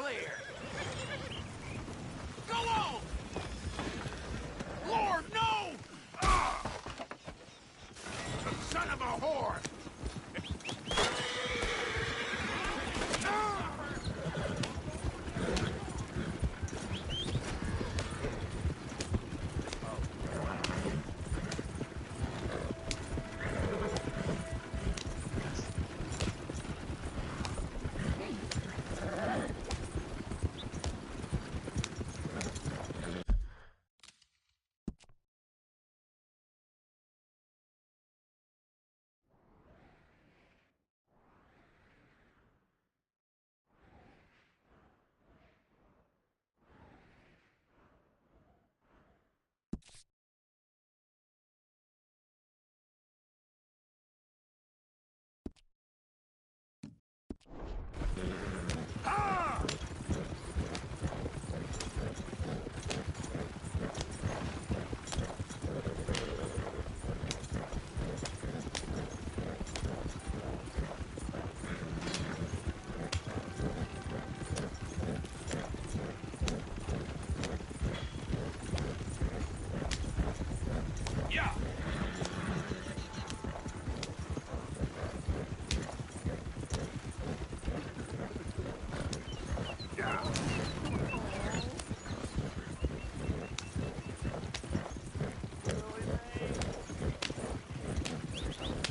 clear. Go on! Lord, no! Ah! The son of a whore!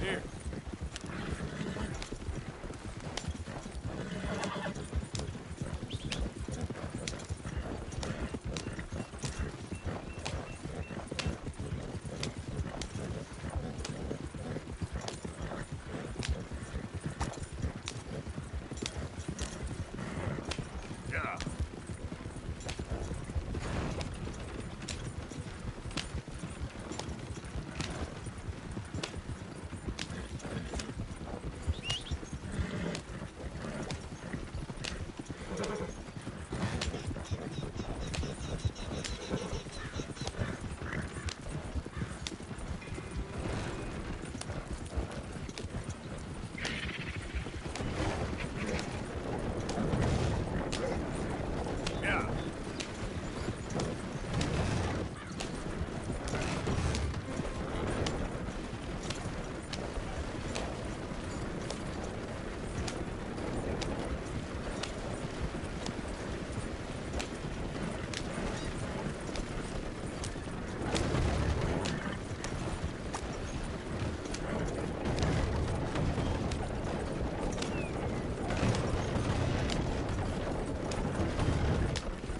Here. Yeah.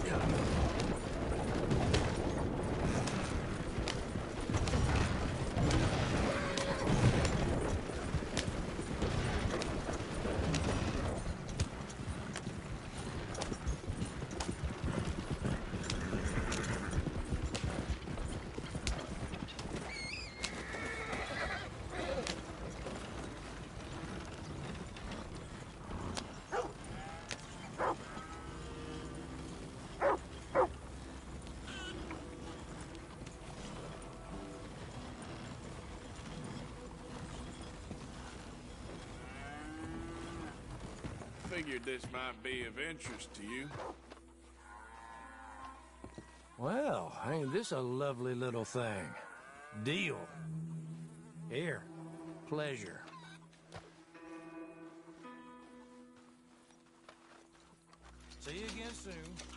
Yeah. Figured this might be of interest to you. Well, ain't this a lovely little thing? Deal. Here. Pleasure. See you again soon.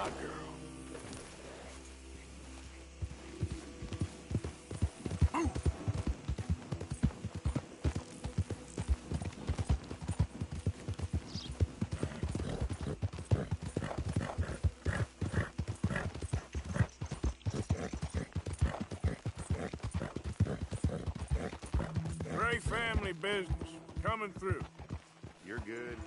my girl. Great family business. Coming through. You're good.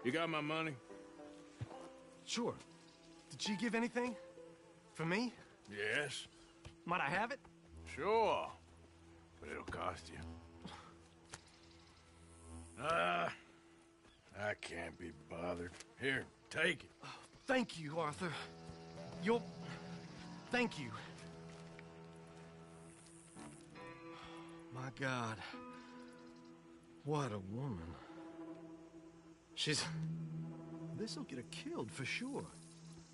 You got my money? Sure. Did she give anything? For me? Yes. Might I have it? Sure. But it'll cost you. I can't be bothered. Here, take it. Thank you, Arthur. Thank you. My God. What a woman. This'll get her killed for sure.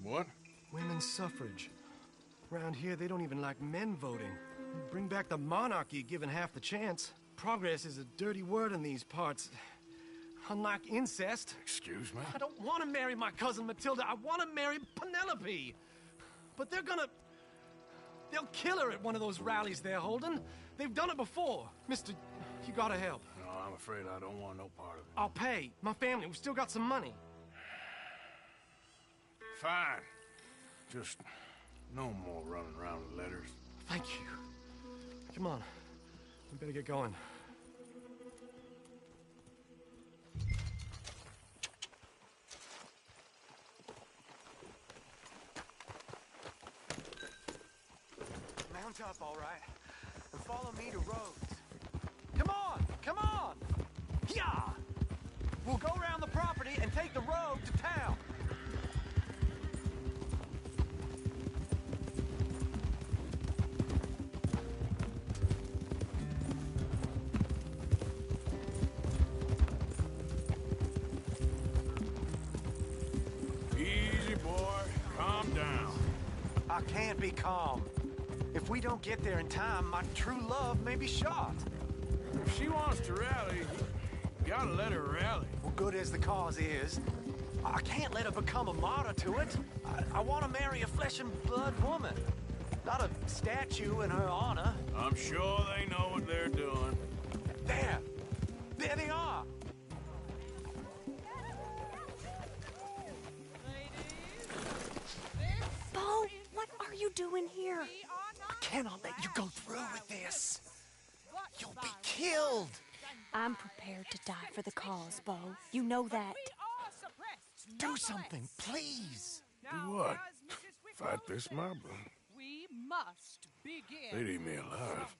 What? Women's suffrage. Around here, they don't even like men voting. Bring back the monarchy given half the chance. Progress is a dirty word in these parts. Unlike incest. Excuse me? I don't want to marry my cousin Matilda. I want to marry Penelope. But they'll kill her at one of those rallies they're holding. They've done it before. Mister, you gotta help. No, I'm afraid I don't want no part of it. I'll pay. My family, we still got some money. Fine. Just no more running around with letters. Thank you. Come on. We better get going. Mount up, all right, and follow me to Rhodes. Come on! Come on! Yeah! We'll go around the property and take the road to town. Easy, boy. Calm down. I can't be calm. If we don't get there in time, my true love may be shot. If she wants to rally, you gotta let her rally. Well, good as the cause is, I can't let her become a martyr to it. I want to marry a flesh and blood woman, not a statue in her honor. I'm sure they know what they're doing. There they are. Bo, what are you doing here? I cannot let you go through with this. You'll be killed. I'm prepared to die for the cause, Bo. You know that. Do something, please. Do what? Fight this mob? We must begin. They'd eat me alive.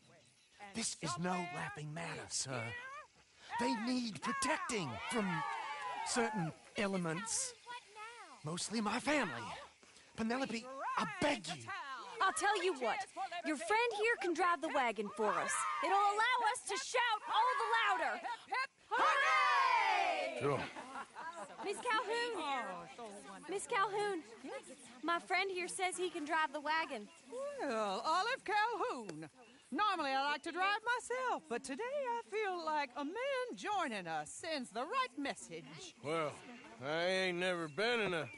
This is no laughing matter, sir. They need protecting from certain elements. Mostly my family. Penelope, I beg you. I'll tell you what. Your friend here can drive the wagon for us. It'll allow us to shout all the louder. Hooray! Sure. Miss Calhoun. Miss Calhoun. My friend here says he can drive the wagon. Well, Olive Calhoun. Normally I like to drive myself, but today I feel like a man joining us sends the right message. Well, I ain't never been in a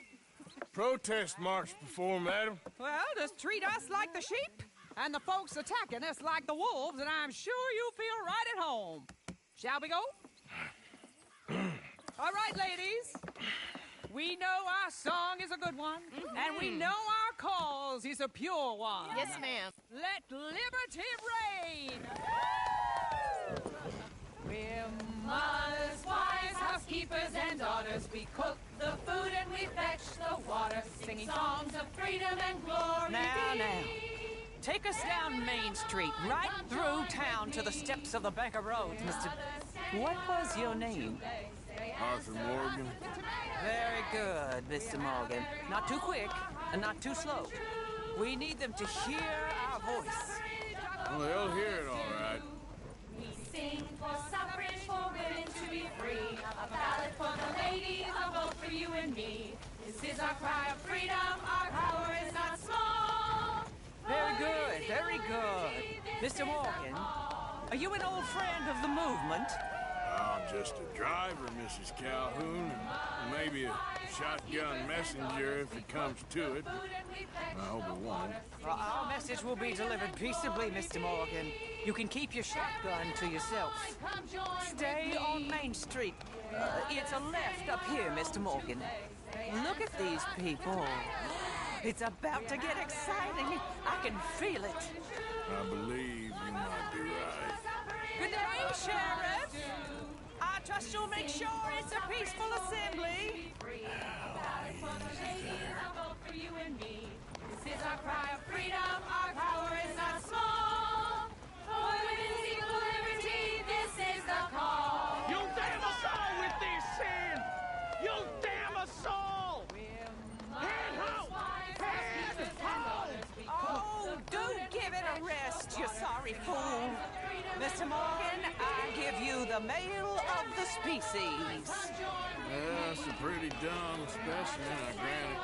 protest march before, madam. Well, just treat us like the sheep, and the folks attacking us like the wolves, and I'm sure you feel right at home. Shall we go? All right, ladies. We know our song is a good one, and we know our cause is a pure one. Yes, ma'am. Let liberty reign! We're mothers, wives, housekeepers, and daughters. We cook the food and we fetch the water, singing songs of freedom and glory. Now. Take us down Main Street, right through town to the steps of the Bank of Rhodes, Mr. What was your name? Arthur Morgan. Very good, Mr. Morgan. Not too quick and not too slow. We need them to hear our voice. Well, they'll hear it all right. We sing for suffrage, for women to be free. A ballot for the ladies, a vote for you and me. This is our cry of freedom, our power is not small. Very good, very good. Mr. Morgan, are you an old friend of the movement? I'm just a driver, Mrs. Calhoun, and maybe a shotgun messenger if it comes to it. I hope it won't. Well, our message will be delivered peaceably, Mr. Morgan. You can keep your shotgun to yourself. Stay on Main Street. It's a left up here, Mr. Morgan. Look at these people. It's about to get exciting. I can feel it. I believe you might be right. Good day, Sheriff. I trust you'll make sure it's a peaceful assembly. This is our cry of freedom, our power is not small. For women's equal liberty, this is the call. You'll damn us all with this sin! You'll damn us all! Head home! Head home! Oh, do give it a rest, you sorry fool. Mr. Morgan, I give you the male of the species. That's a pretty dumb specimen, I grant it.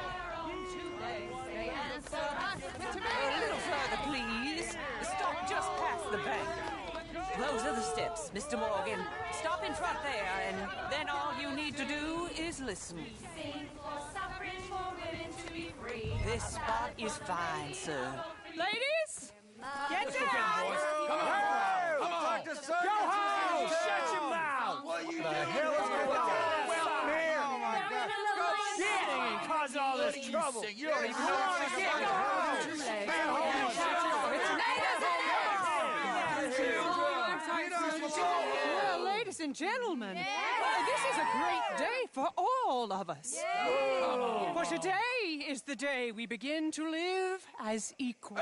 A little further, please. Stop just past the bank. Those are the steps, Mr. Morgan. Stop in front there, and then all you need to do is listen. This spot is fine, sir. Ladies, get down! Come on! Go home! Shut your mouth! What are you doing? The hell is going on here? Oh my God! Shit! And cause all this trouble. You don't even know what you're getting. Well, ladies and gentlemen, this is a great day for all of us. For today is the day we begin to live as equals.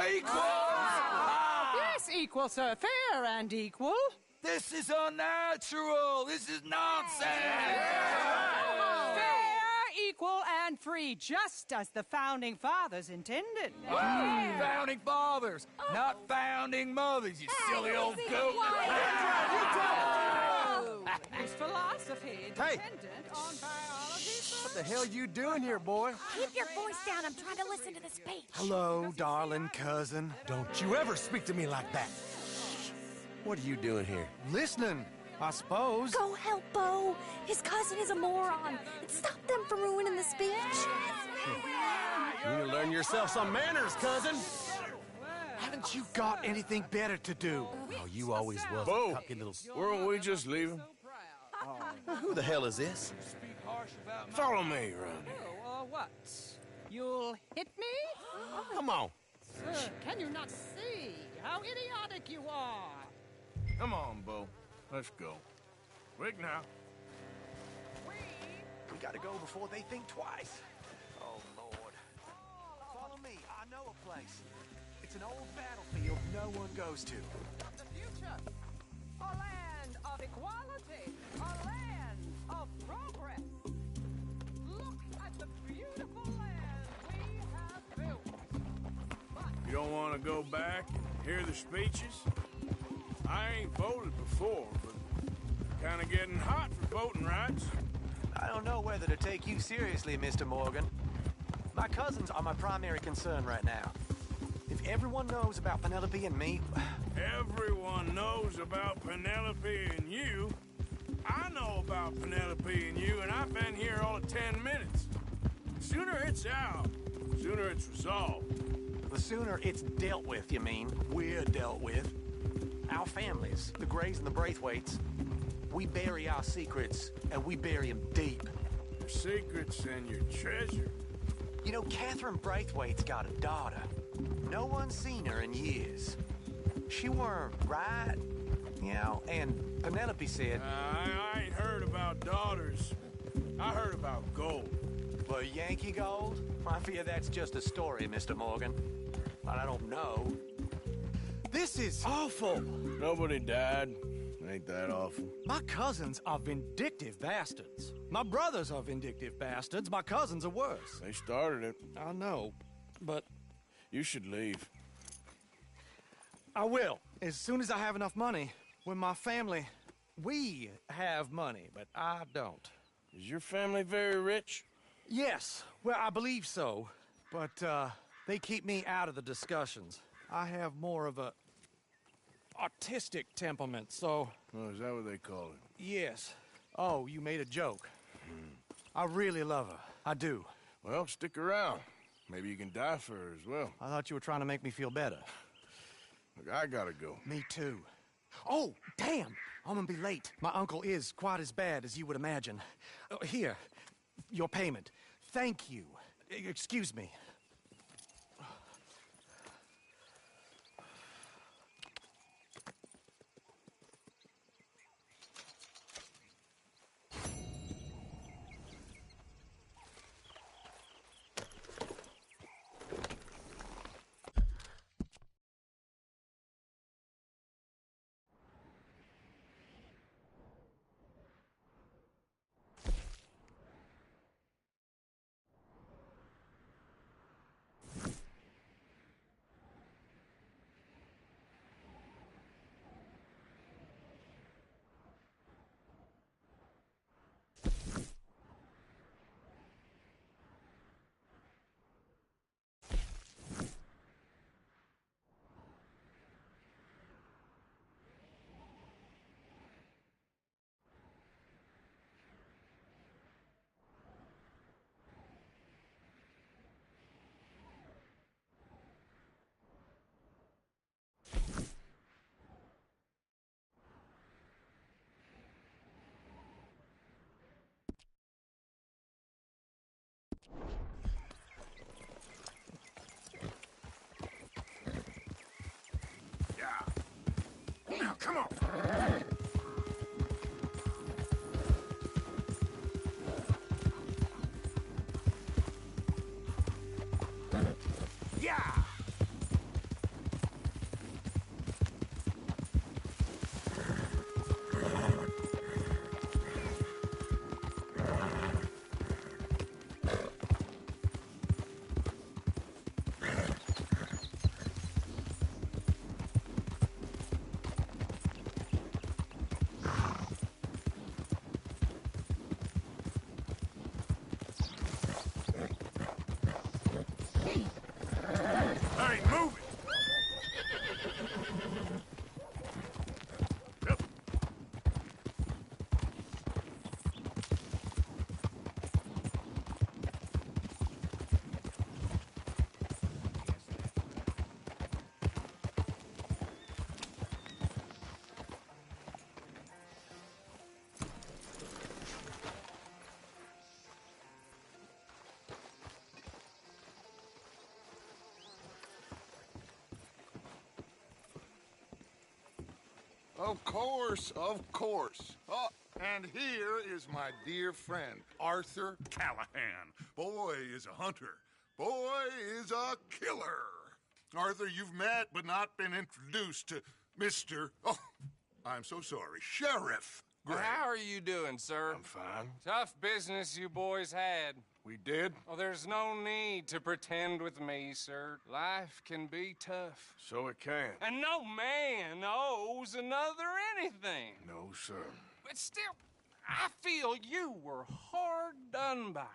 Yes, equal, sir. Fair and equal. This is unnatural. This is nonsense. Fair, equal, and free, just as the Founding Fathers intended. Founding fathers, not founding mothers, you silly old goat. His philosophy dependent on biology. What the hell you doing here, boy? Keep your voice down. I'm trying to listen to the speech. Hello, darling cousin. Don't you ever speak to me like that. What are you doing here? Listening, I suppose. Go help Bo. His cousin is a moron. And stop them from ruining the speech. You need to learn yourself some manners, cousin. Haven't you got anything better to do? Oh, you always was Bo, a cocky little... weren't we just leaving? Who the hell is this? Follow me around here. What? You'll hit me? Come on. Sir, can you not see how idiotic you are? Come on, Bo. Let's go. Quick now. We gotta go before they think twice. Oh, Lord. Follow me. I know a place. It's an old battlefield no one goes to. The future. A land of equality. A land of progress. Look at the beautiful land we have built. You don't want to go back and hear the speeches? I ain't voted before, but kind of getting hot for voting rights. I don't know whether to take you seriously, Mr. Morgan. My cousins are my primary concern right now. If everyone knows about Penelope and me... Everyone knows about Penelope and you. I know about Penelope and you, and I've been here all of 10 minutes. The sooner it's out, the sooner it's resolved. The sooner it's dealt with, you mean? We're dealt with. Our families, the Greys and the Braithwaites, we bury our secrets, and we bury them deep. Your secrets and your treasure. You know, Catherine Braithwaite's got a daughter. No one's seen her in years. She weren't right, you know, and Penelope said... I ain't heard about daughters. I heard about gold. Well, Yankee gold? I fear that's just a story, Mr. Morgan. But I don't know. This is awful. Nobody died. Ain't that awful? My cousins are vindictive bastards. My brothers are vindictive bastards. My cousins are worse. They started it. I know, but... You should leave. I will, as soon as I have enough money. When my family... We have money, but I don't. Is your family very rich? Yes, well, I believe so. But, they keep me out of the discussions. I have more of a... artistic temperament, so... Oh, is that what they call it? Yes. Oh, you made a joke. I really love her. I do. Well, stick around. Maybe you can die for her as well. I thought you were trying to make me feel better. Look, I gotta go. Me too. Oh, damn! I'm gonna be late. My uncle is quite as bad as you would imagine. Here, your payment. Thank you. Excuse me. Now, come on! Yeah! Hey, move it! Yep. Of course, of course. Oh, and here is my dear friend, Arthur Callahan. Boy is a hunter. Boy is a killer. Arthur, you've met but not been introduced to Mr. Oh, I'm so sorry, Sheriff Gray. Well, how are you doing, sir? I'm fine. Tough business you boys had. We did? Oh, there's no need to pretend with me, sir. Life can be tough. So it can. And no man owes another anything. No, sir. But still, I feel you were hard done by.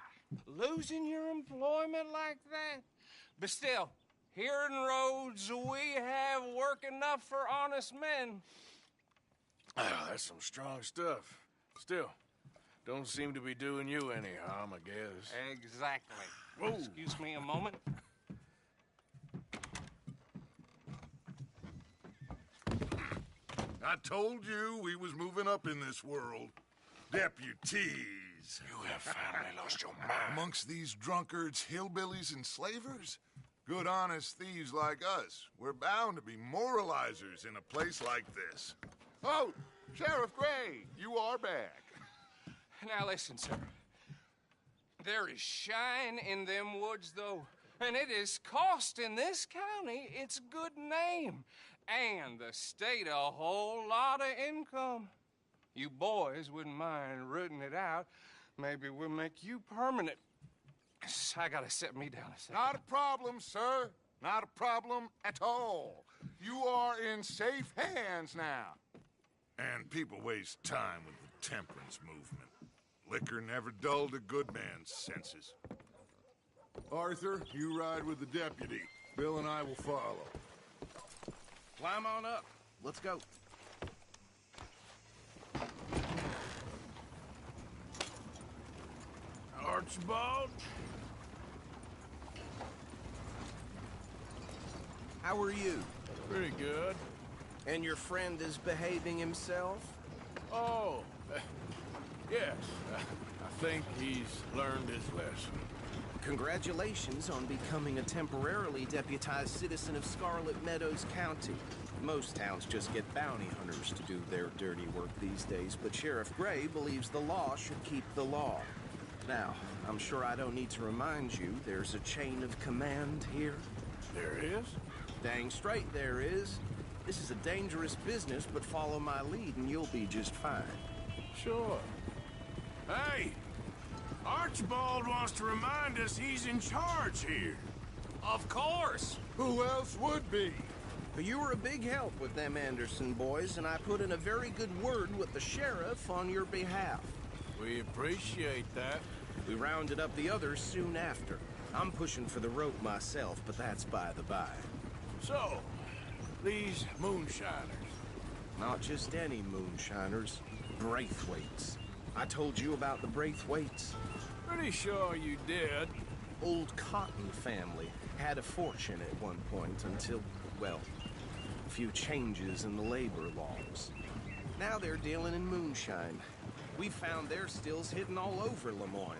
Losing your employment like that. But still, here in Rhodes, we have work enough for honest men. Oh, that's some strong stuff. Still, don't seem to be doing you any harm, I guess. Exactly. Whoa. Excuse me a moment. I told you we was moving up in this world. Deputies. You have finally lost your mind. Amongst these drunkards, hillbillies, and slavers? Good, honest thieves like us. We're bound to be moralizers in a place like this. Oh, Sheriff Gray, you are back. Now listen, sir. There is shine in them woods, though, and it is costing this county its good name and the state a whole lot of income. You boys wouldn't mind rooting it out. Maybe we'll make you permanent. I gotta set me down a second. Not a problem, sir. Not a problem at all. You are in safe hands now. And people waste time with the temperance movement. Liquor never dulled a good man's senses. Arthur, you ride with the deputy. Bill and I will follow. Climb on up. Let's go. Archibald? How are you? Pretty good. And your friend is behaving himself? Oh, yes. I think he's learned his lesson. Congratulations on becoming a temporarily deputized citizen of Scarlet Meadows County. Most towns just get bounty hunters to do their dirty work these days, but Sheriff Gray believes the law should keep the law. Now, I'm sure I don't need to remind you, there's a chain of command here. There is? Dang straight there is. This is a dangerous business, but follow my lead and you'll be just fine. Sure. Hey! Archibald wants to remind us he's in charge here. Of course! Who else would be? But you were a big help with them Anderson boys, and I put in a very good word with the sheriff on your behalf. We appreciate that. We rounded up the others soon after. I'm pushing for the rope myself, but that's by the by. So, these moonshiners. Not just any moonshiners. Braithwaites. I told you about the Braithwaites. Pretty sure you did. Old Cotton family had a fortune at one point until, well, a few changes in the labor laws. Now they're dealing in moonshine. We found their stills hidden all over Lemoyne.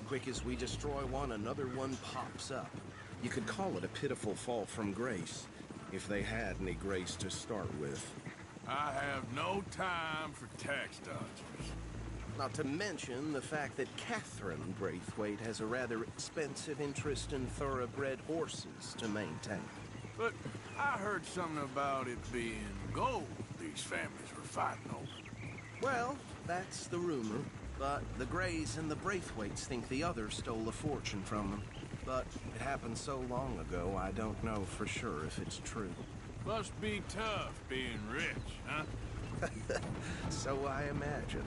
Quick as we destroy one, another one pops up. You could call it a pitiful fall from grace, if they had any grace to start with. I have no time for tax dodgers. Not to mention the fact that Catherine Braithwaite has a rather expensive interest in thoroughbred horses to maintain. But I heard something about it being gold these families were fighting over. Well, that's the rumor. But the Grays and the Braithwaites think the others stole a fortune from them. But it happened so long ago, I don't know for sure if it's true. Must be tough being rich, huh? So I imagine.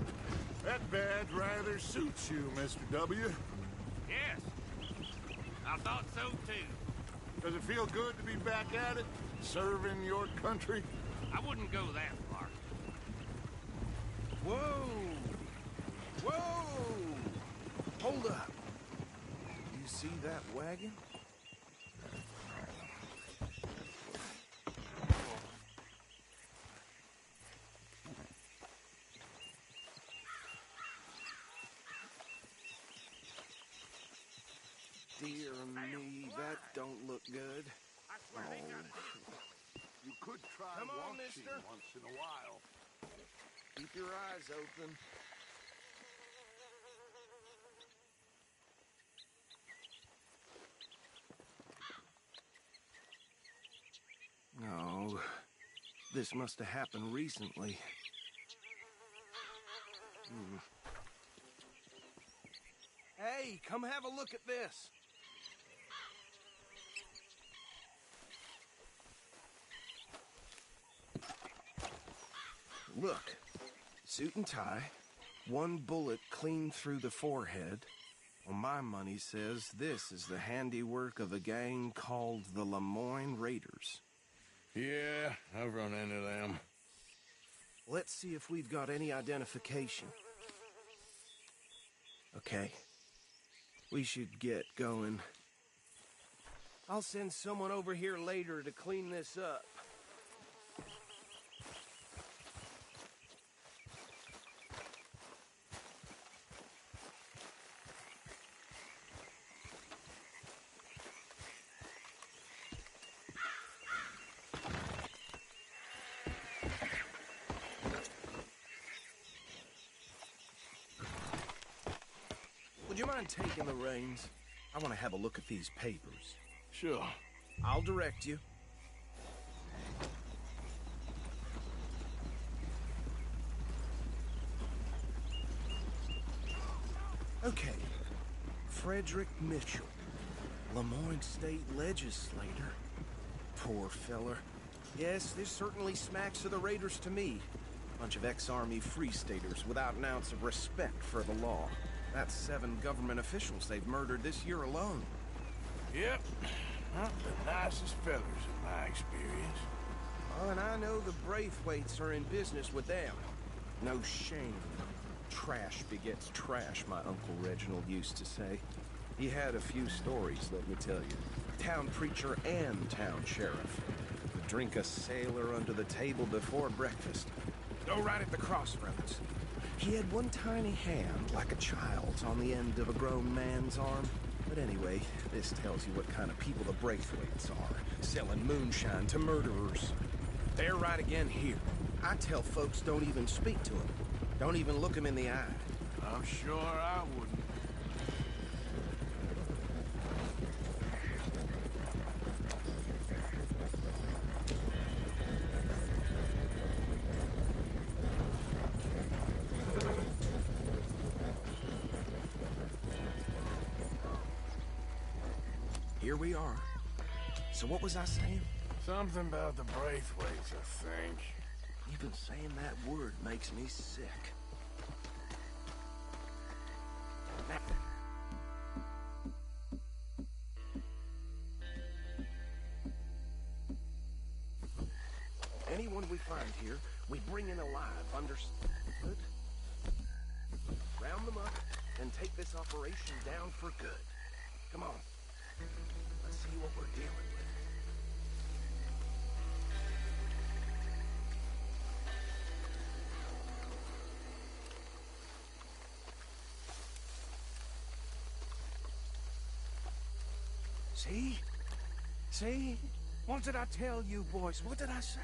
That badge rather suits you, Mr. W. Yes. I thought so, too. Does it feel good to be back at it? Serving your country? I wouldn't go that far. Whoa! Whoa! Hold up. You see that wagon? Dear me, that don't look good. Oh. You could try Come on, watching mister. once in a while. Keep your eyes open. No, this must have happened recently. Hey, come have a look at this. Look, suit and tie, one bullet clean through the forehead. Well, my money says this is the handiwork of a gang called the Lemoyne Raiders. Yeah, I've run into them. Let's see if we've got any identification. Okay. We should get going. I'll send someone over here later to clean this up. Would you mind taking the reins? I want to have a look at these papers. Sure. I'll direct you. Okay. Frederick Mitchell, Lemoyne State Legislator. Poor feller. Yes, this certainly smacks of the Raiders to me. Bunch of ex-Army Free Staters without an ounce of respect for the law. That's 7 government officials they've murdered this year alone. Yep. Not the nicest fellers in my experience. Oh, and I know the Braithwaites are in business with them. No shame. Trash begets trash, my Uncle Reginald used to say. He had a few stories, let me tell you. Town preacher and town sheriff. Would drink a sailor under the table before breakfast. Go right at the crossroads. He had one tiny hand, like a child's, on the end of a grown man's arm. But anyway, this tells you what kind of people the Braithwaites are, selling moonshine to murderers. They're right again here. I tell folks don't even speak to them. Don't even look them in the eye. I'm sure I wouldn't. Here we are. So what was I saying? Something about the Braithwaites, I think. Even saying that word makes me sick. Anyone we find here, we bring in alive, understood? Round them up and take this operation down for good. Come on. Let's see what we're dealing with. See? See? What did I tell you, boys? What did I say?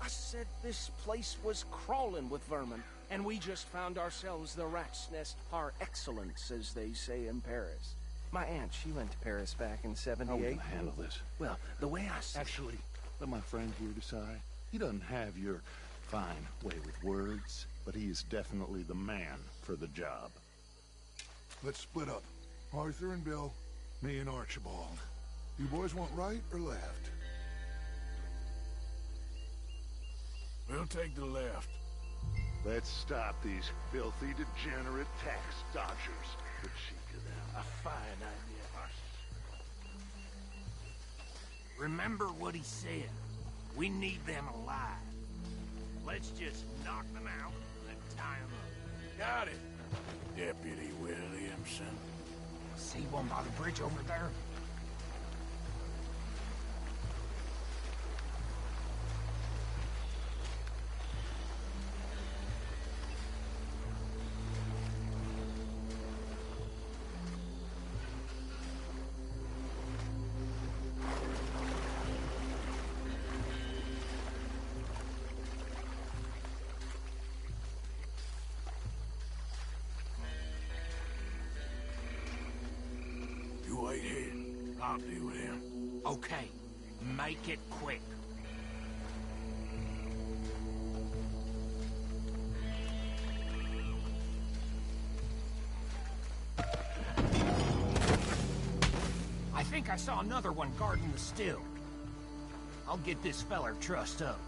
I said this place was crawling with vermin, and we just found ourselves the rat's nest par excellence, as they say in Paris. My aunt, she went to Paris back in '78. How are we gonna handle this? Well, the way I see Actually, let my friend here decide. He doesn't have your fine way with words, but he is definitely the man for the job. Let's split up. Arthur and Bill, me and Archibald. You boys want right or left? We'll take the left. Let's stop these filthy, degenerate tax dodgers. The cheek of them. A fine idea. Remember what he said. We need them alive. Let's just knock them out and tie them up. Got it, Deputy Williamson. See one by the bridge over there? You wait here. I'll deal with him. Okay, make it quick. I think I saw another one guarding the still. I'll get this feller trussed up.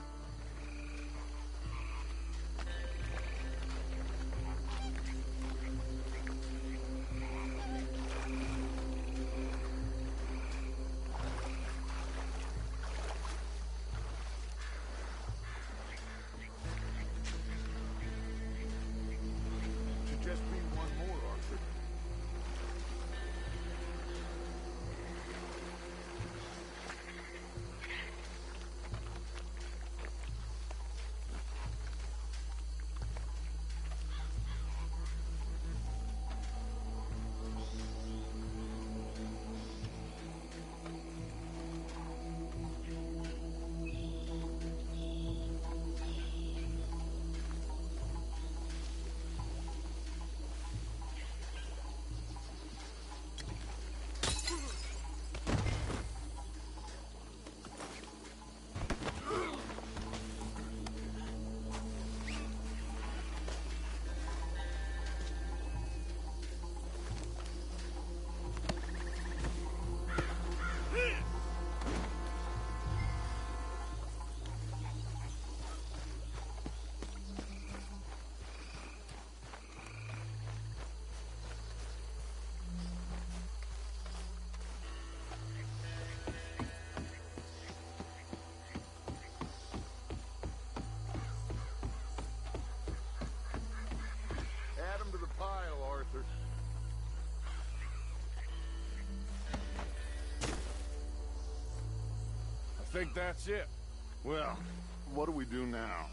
Should just be one more, Arthur. think that's it. Well, what do we do now?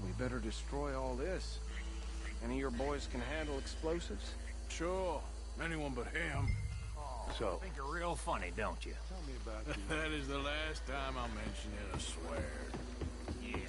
We better destroy all this. Any of your boys can handle explosives? Sure. Anyone but him. So, Think you're real funny, don't you? tell me about you. That is the last time I mention it, I swear. Yeah.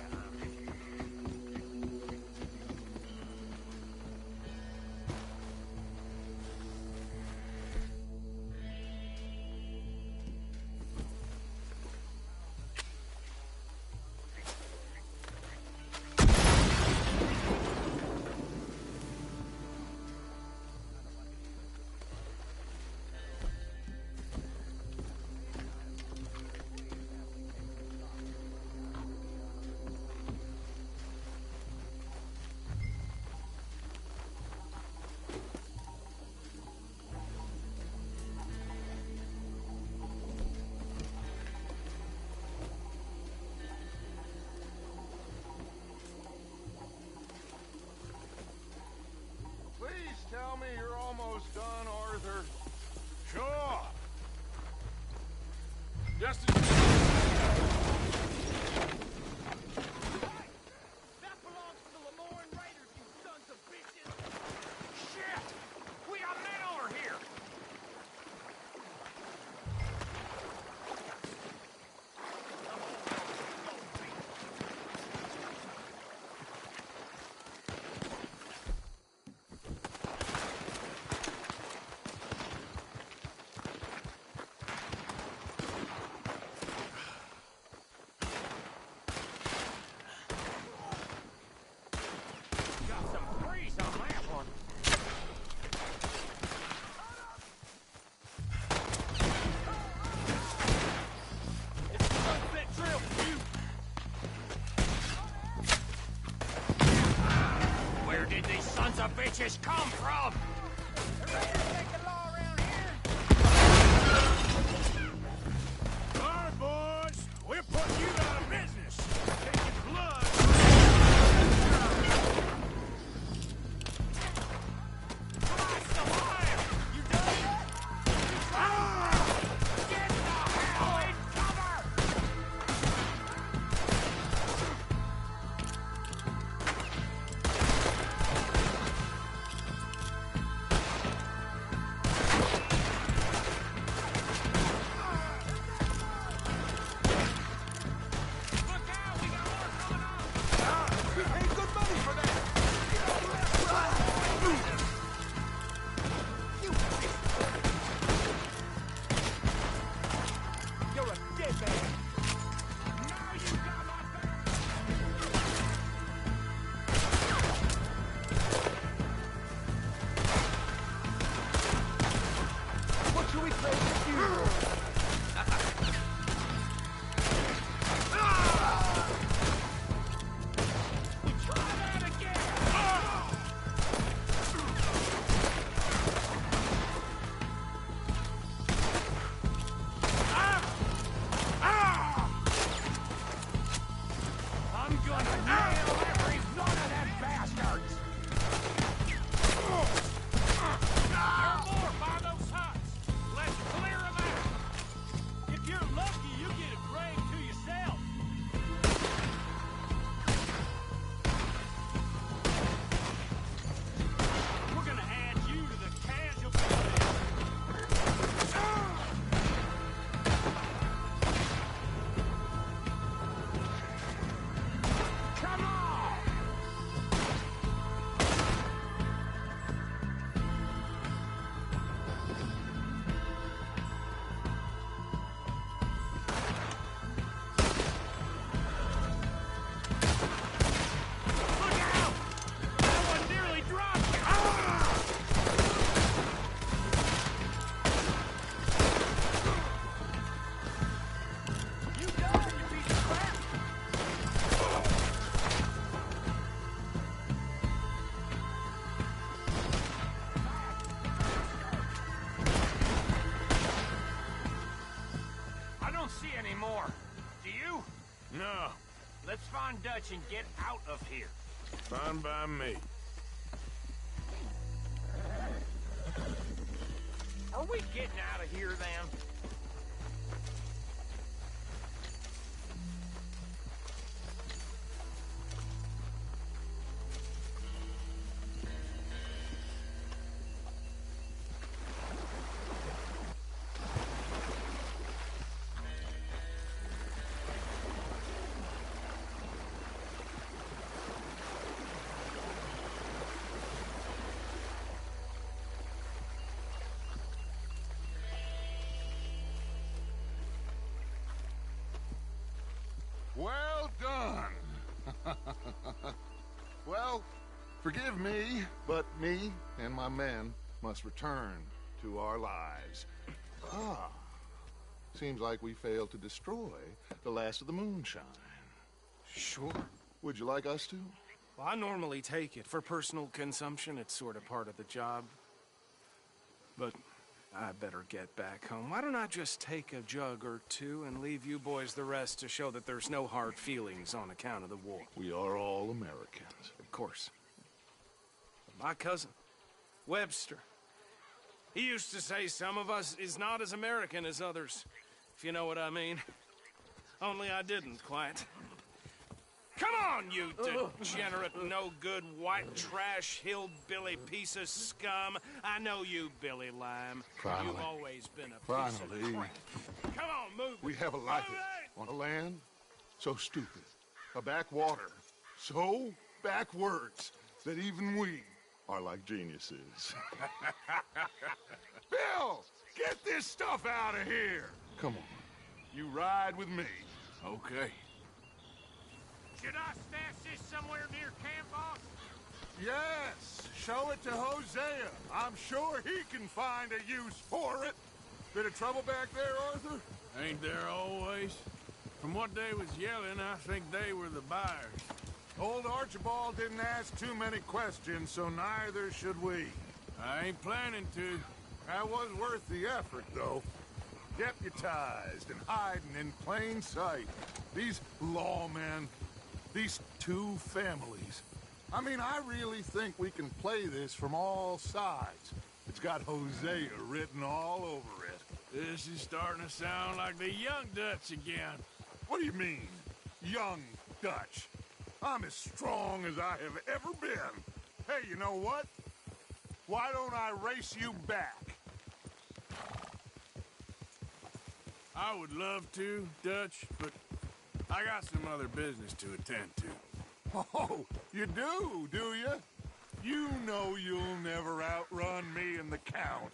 Please tell me you're almost done, Arthur. Sure. Just That belongs to the Lemoyne Raiders, you sons of bitches! Shit! We got men over here! Got some grease on that one. It's a sunset trail for you. Where did these sons of bitches come from? All right, boys. We're putting you out of business. Taking blood. I'm gonna nail every one of them bastards! There are more by those huts! Let's clear them out! If you're lucky, you get a grave to yourself! We're gonna add you to the casualty list! Come on! Look out! That one nearly dropped you! You done, you piece of crap! I don't see any more. Do you? No. Let's find Dutch and get out of here. Fine by me. Are we getting out of here, then? Well, forgive me, but me and my men must return to our lives. Ah, seems like we failed to destroy the last of the moonshine. Sure. Would you like us to? Well, I normally take it. For personal consumption, it's sort of part of the job. But I better get back home. Why don't I just take a jug or two and leave you boys the rest to show that there's no hard feelings on account of the war? We are all Americans. Of course. But my cousin, Webster, he used to say some of us is not as American as others, if you know what I mean. Only I didn't quite. Come on, you degenerate, no-good, white trash, hillbilly piece of scum. I know you, Billy Lime. Finally. You've always been a piece of crap. Come on, move We it. haven't liked Move it. On a land so stupid, a backwater so backwards that even we are like geniuses. Bill, get this stuff out of here. Come on, you ride with me. Okay. Should I stash this somewhere near camp, boss? Yes, show it to Hosea. I'm sure he can find a use for it. Bit of trouble back there, Arthur? Ain't there always? From what they was yelling, I think they were the buyers. Old Archibald didn't ask too many questions, so neither should we. I ain't planning to. That was worth the effort, though. Deputized and hiding in plain sight. These lawmen, these two families. I mean, I really think we can play this from all sides. It's got Hosea written all over it. This is starting to sound like the Young Dutch again. What do you mean, Young Dutch? I'm as strong as I have ever been. Hey, you know what? Why don't I race you back? I would love to, Dutch, but I got some other business to attend to. Oh, you do you? You know you'll never outrun me and the Count.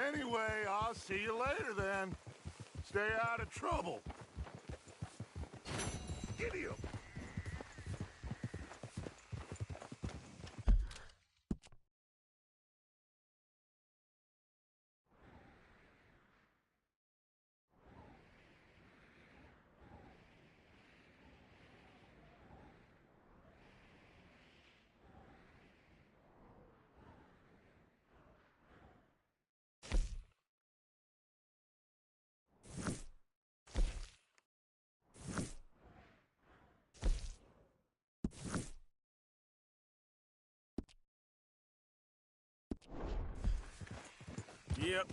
Anyway, I'll see you later then. Stay out of trouble. Giddy up. Yep.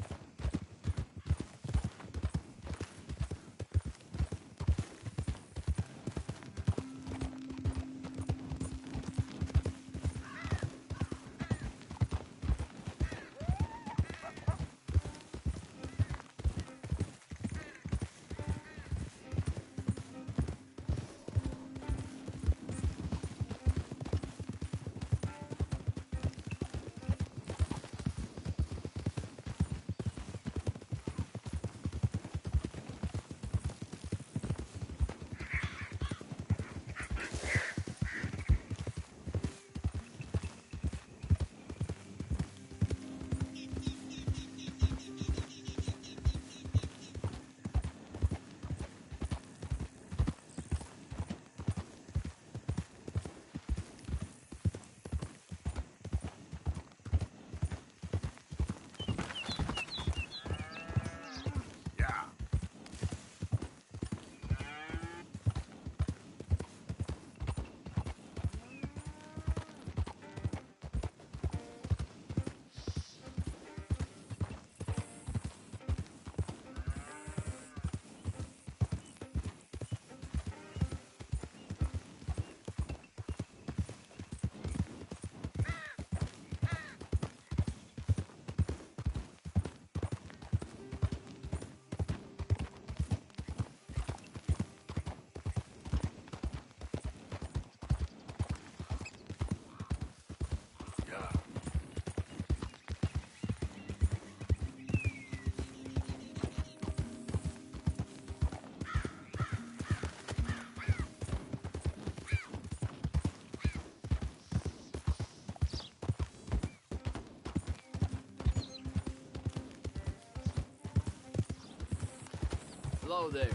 Hello there.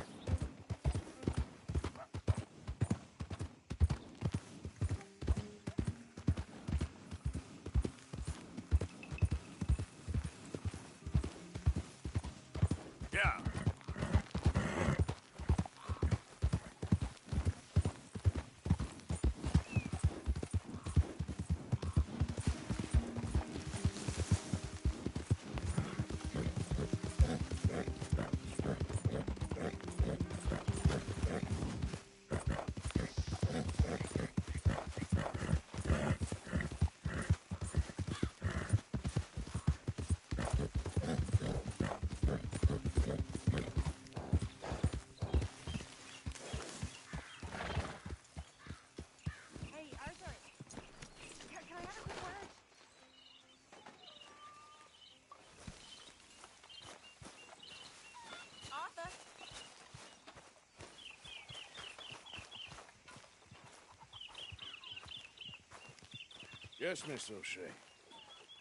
Yeah. Hey, Arthur. Can I have a quick word? Arthur? Yes, Miss O'Shea.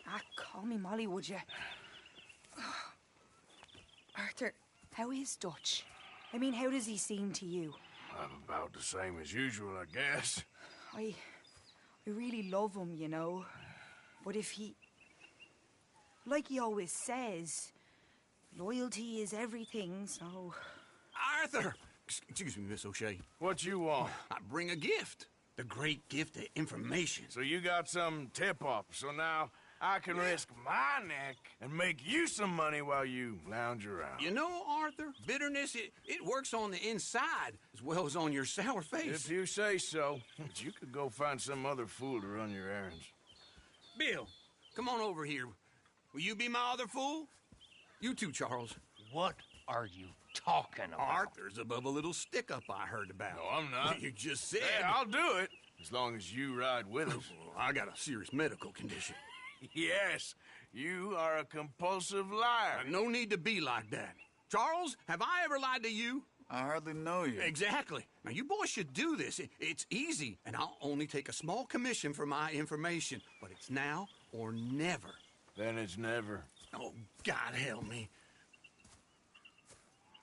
Ah, call me Molly, would you? Arthur, how is Dutch? I mean, how does he seem to you? I'm about the same as usual, I guess. I really love him, you know. But if he... Like he always says, loyalty is everything, so... Arthur! Excuse me, Miss O'Shea. What you want? I bring a gift. The great gift of information. So you got some tip-off, so now I can risk my neck and make you some money while you lounge around. You know, Arthur, bitterness, it works on the inside as well as on your sour face. If you say so. But you could go find some other fool to run your errands. Bill, come on over here. Will you be my other fool? You too, Charles. What are you talking about? Arthur's above a little stick-up I heard about. No, I'm not. You just said... Hey, I'll do it, as long as you ride with us. I got a serious medical condition. Yes, you are a compulsive liar. No need to be like that. Charles, have I ever lied to you? I hardly know you. Exactly. Now, you boys should do this. It's easy, and I'll only take a small commission for my information. But it's now or never. Then it's never. Oh, God help me.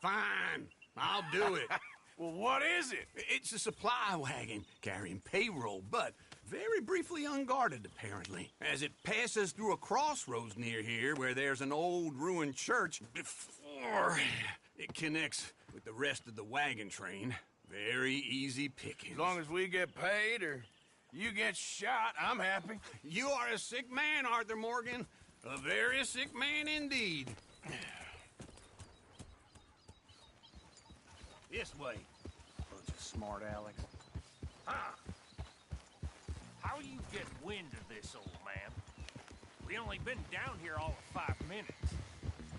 Fine. I'll do it. Well, what is it? It's a supply wagon carrying payroll, but very briefly unguarded, apparently. As it passes through a crossroads near here where there's an old ruined church before it connects with the rest of the wagon train. Very easy pickings. As long as we get paid or you get shot, I'm happy. You are a sick man, Arthur Morgan. A very sick man indeed. This way. Bunch of smart Alex. Huh? How you get wind of this, old man? We only been down here all of 5 minutes.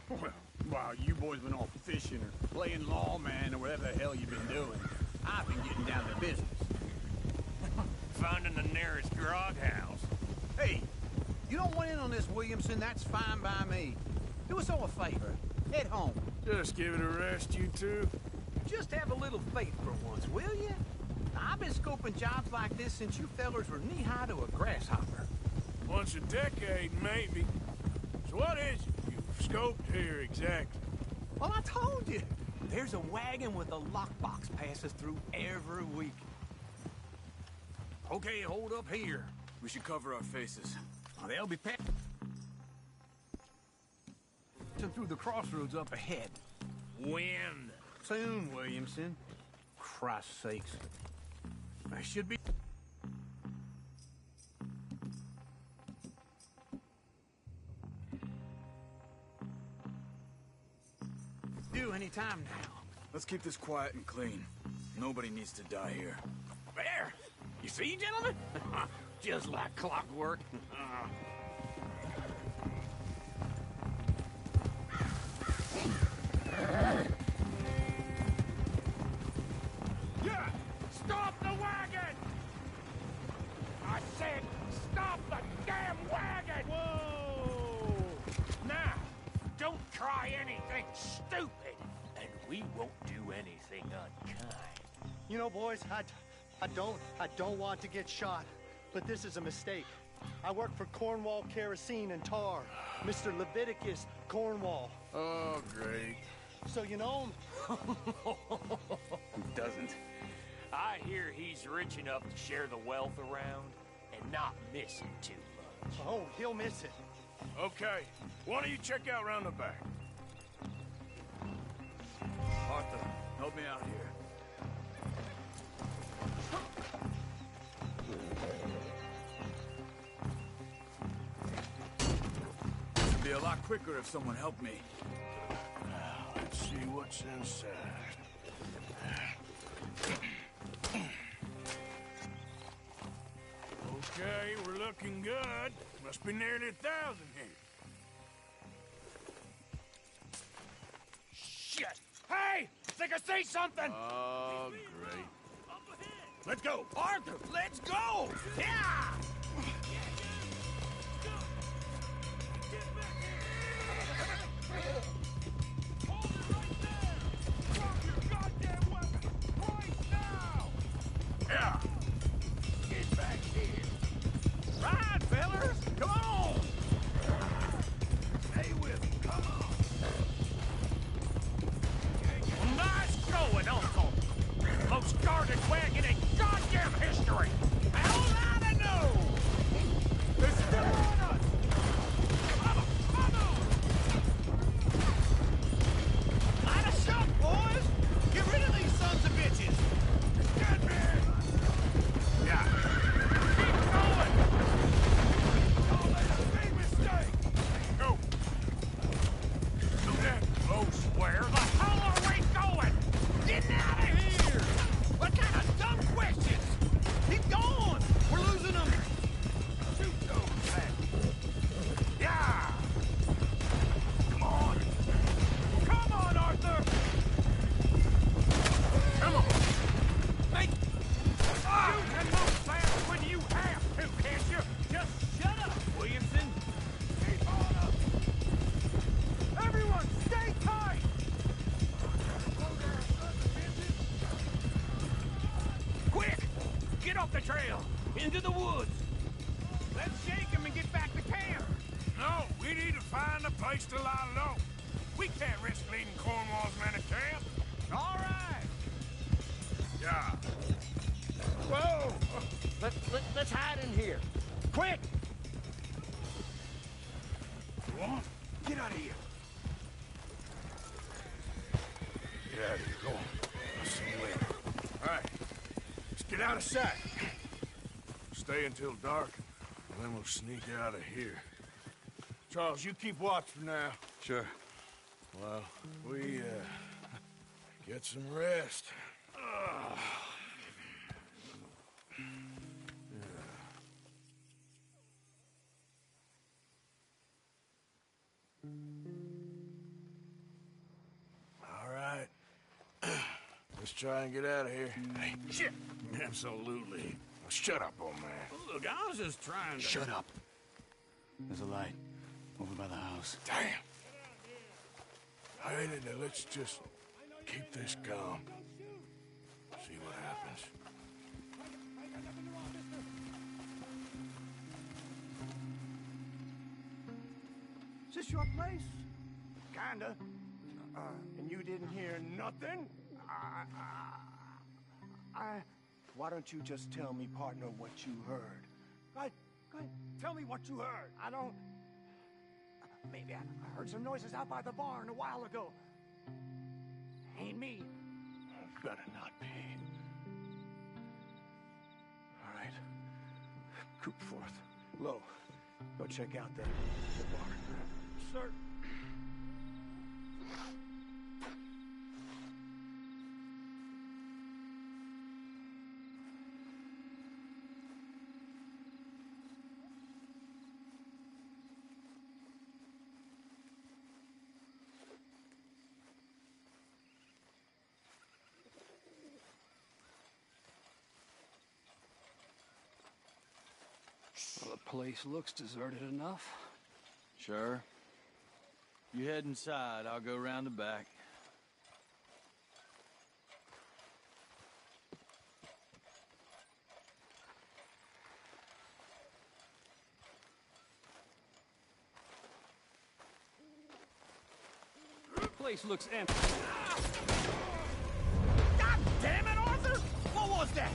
Well, while you boys been off fishing or playing lawman or whatever the hell you've been doing, I've been getting down to business. Finding the nearest grog house. Hey, you don't want in on this, Williamson, that's fine by me. Do us all a favor. Head home. Just give it a rest, you two. Just have a little faith for once, will you? I've been scoping jobs like this since you fellers were knee-high to a grasshopper. Once a decade, maybe. So what is it you've scoped here exactly? Well, I told you. There's a wagon with a lockbox passes through every week. Okay, hold up here. We should cover our faces. They'll be passing through the crossroads up ahead. When? Soon, Williamson. Christ's sakes. I should be... Due any time now. Let's keep this quiet and clean. Nobody needs to die here. There! You see, gentlemen? Just like clockwork. Yeah! Stop the wagon! I said, stop the damn wagon! Whoa! Now, don't try anything stupid, and we won't do anything unkind. You know, boys, I don't want to get shot, but this is a mistake. I work for Cornwall Kerosene and Tar, Mr. Leviticus Cornwall. Oh, great. So you know him? Who doesn't? I hear he's rich enough to share the wealth around and not missing too much. Oh, he'll miss it. Okay, why don't you check out round the back? Arthur, help me out here. It'd be a lot quicker if someone helped me. Now, let's see what's inside. Okay, we're looking good. Must be nearly 1,000 here. Shit! Hey! Think I see something! Oh, great. Let's go! Arthur, let's go! Yeah! Yeah! Get back here! Ride, fellas! Come on! Stay with me, come on! Nice going, Uncle! Most guarded wagon in goddamn history! How will I know? They're still on us! Come on! Line us up, boys! Get rid of these sons of bitches! Get me! Yeah. Keep going! Don't make a big mistake! Go! Do that close. Where the hell are we going? Getting out of here! What kind of dumb questions? Keep going! We're losing them! Shoot those things! Yeah! Come on! Come on, Arthur! Come on! Hey! You can move fast when you have to, can't you? Just shut up, Williamson! Keep on up! Everyone, stay tight! Quick! Get off the trail! Into the woods! Let's shake him and get back to camp! No, we need to find a place to lie low. We can't risk leading Cornwall's men to camp. All right! Yeah. Whoa! Let's hide in here. Quick! Go on. Get out of here! Get out of here. Go on. I'll see you later. All right. Let's get out of sight. Stay until dark, and then we'll sneak out of here. Charles, you keep watch for now. Sure. Well, we, get some rest. All right. Let's try and get out of here. Hey, shit! Absolutely. Shut up, old man. Look, I was just trying to... Shut up. There's a light over by the house. Damn. All right, now let's just keep this calm. See what happens. Is this your place? Kinda. And you didn't hear nothing? Why don't you just tell me, partner, what you heard? Go ahead, tell me what you heard. I don't... Maybe I heard some noises out by the barn a while ago. Ain't me. Better not be. All right. Coopforth. Low, go check out the barn. Sir. Well, the place looks deserted enough. Sure. You head inside, I'll go round the back. place looks empty. God damn it, Arthur! What was that?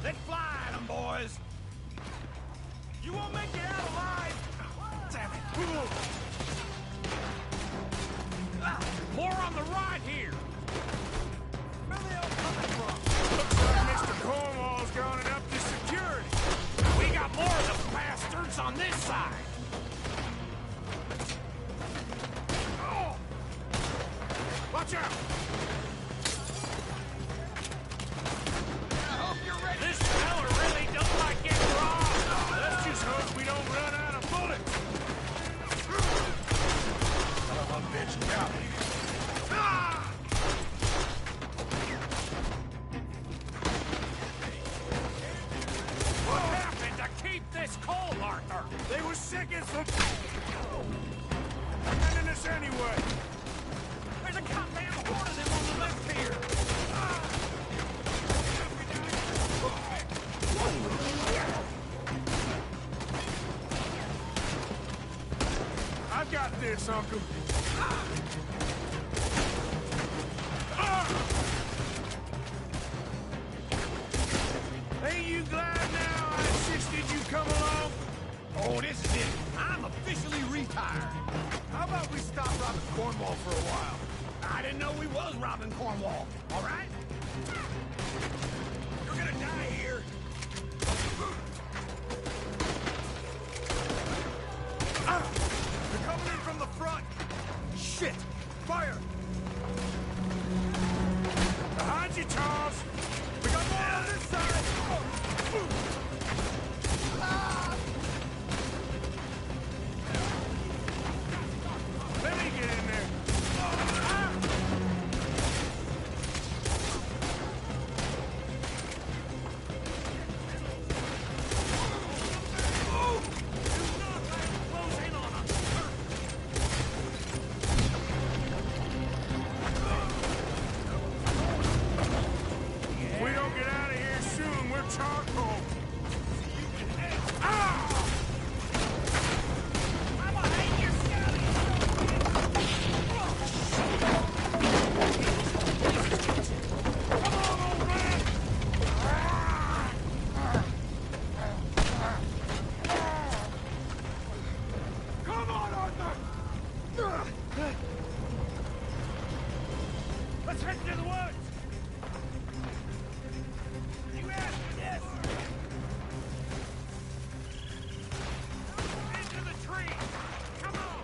Let's fly at them, boys. You won't make it out alive. Damn it. More on the right here. Where are they all coming from? Looks like Mr. Cornwall's gone and upped his security. We got more of the bastards on this side. Oh! Watch out! I hope you're ready. This fella really don't like getting robbed. Let's just hope we don't run out of bullets. Son of a bitch, got me. What happened to keep this coal, Arthur? They were sick as the... Sending us anyway. There's a goddamn horde of them on the left here. I've got this, Uncle. Ain't you glad now I insisted you come along? Oh, this is it. I'm officially retired. How about we stop robbing Cornwall for a while? I didn't know we was robbing Cornwall. All right? You're gonna die here. They're coming in from the front. Shit! Fire! Behind you, Charles. We got more on this side! Let me get in there. If we don't get out of here soon, we're charcoal. Come on, Arthur! Let's head to the woods. You asked for this. Into the trees. Come on.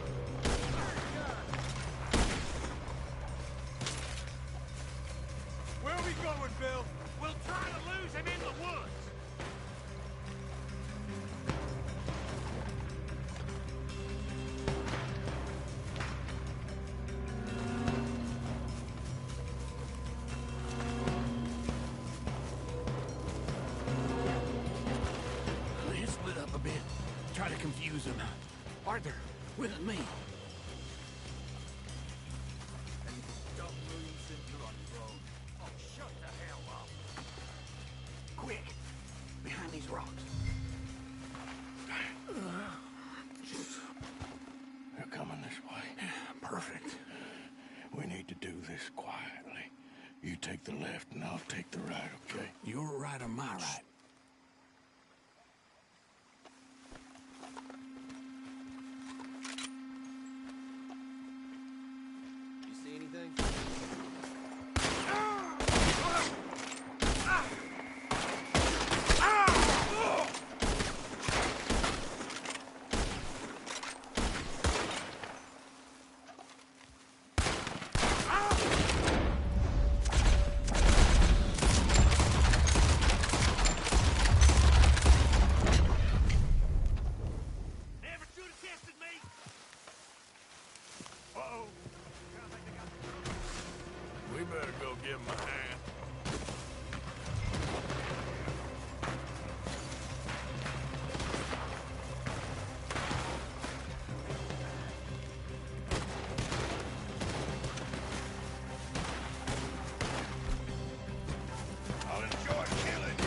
Where are we going, Bill? We'll try to lose him in the woods. Let's split up a bit. Try to confuse them. Arthur, with me. Don't lose and run, bro. Oh, shut the hell up. Quick. Behind these rocks. They're coming this way. Perfect. We need to do this quietly. You take the left and I'll take the right, okay? Your right or my right? You see anything? Never should have tested me. Uh-oh. We better go give him a hand. I'll enjoy killing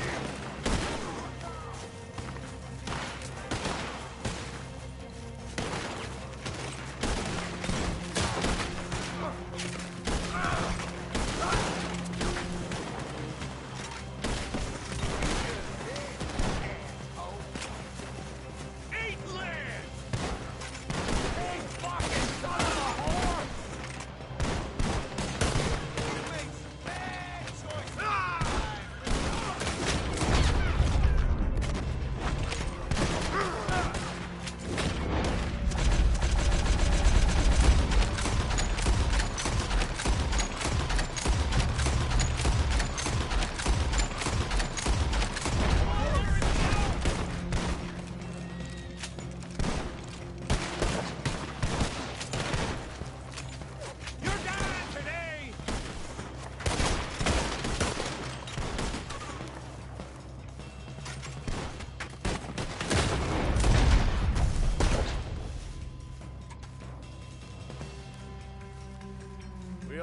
you.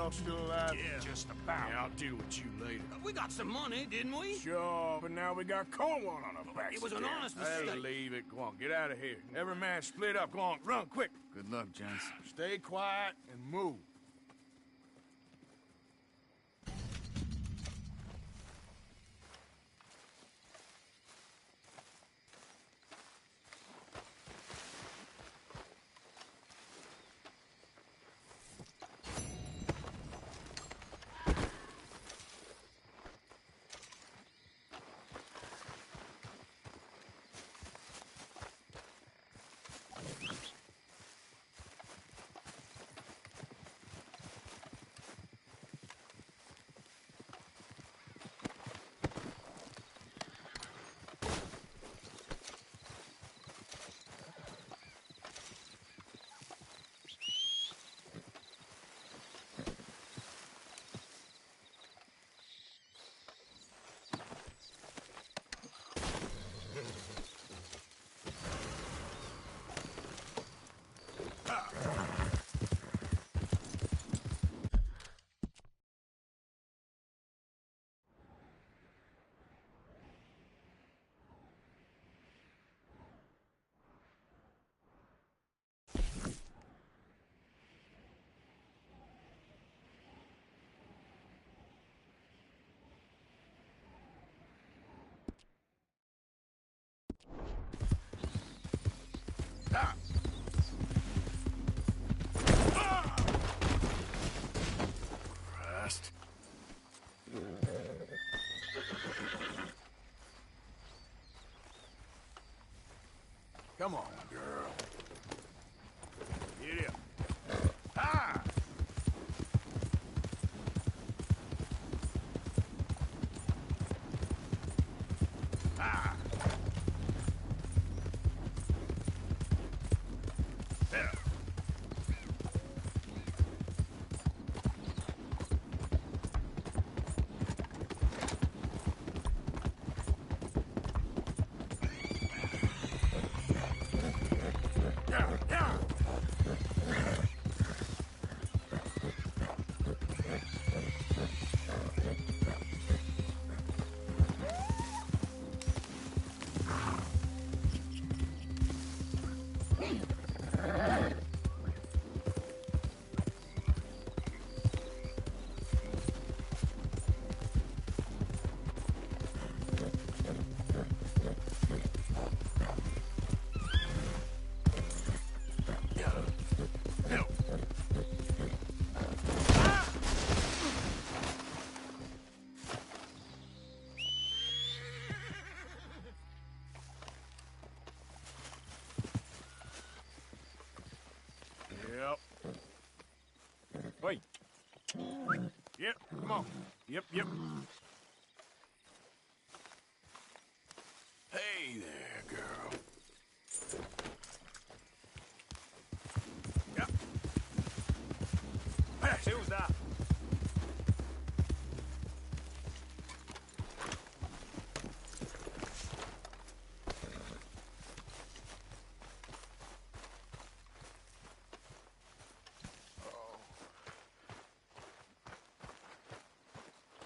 y'all still alive? Yeah. Just about. Yeah, I'll deal with you later. We got some money, didn't we? Sure, but now we got Cornwall on our backs. It was an again. honest Hey, mistake. leave it. Go on, get out of here. Every man split up. Go on, run, quick. Good luck, gents. Stay quiet and move. Christ. Come on, girl. Get up. Ah! Ah! There. Yeah, yeah. Yep. Wait. Yep, come on. Yep, yep. Hey there, girl. Yep. Hey, who's that?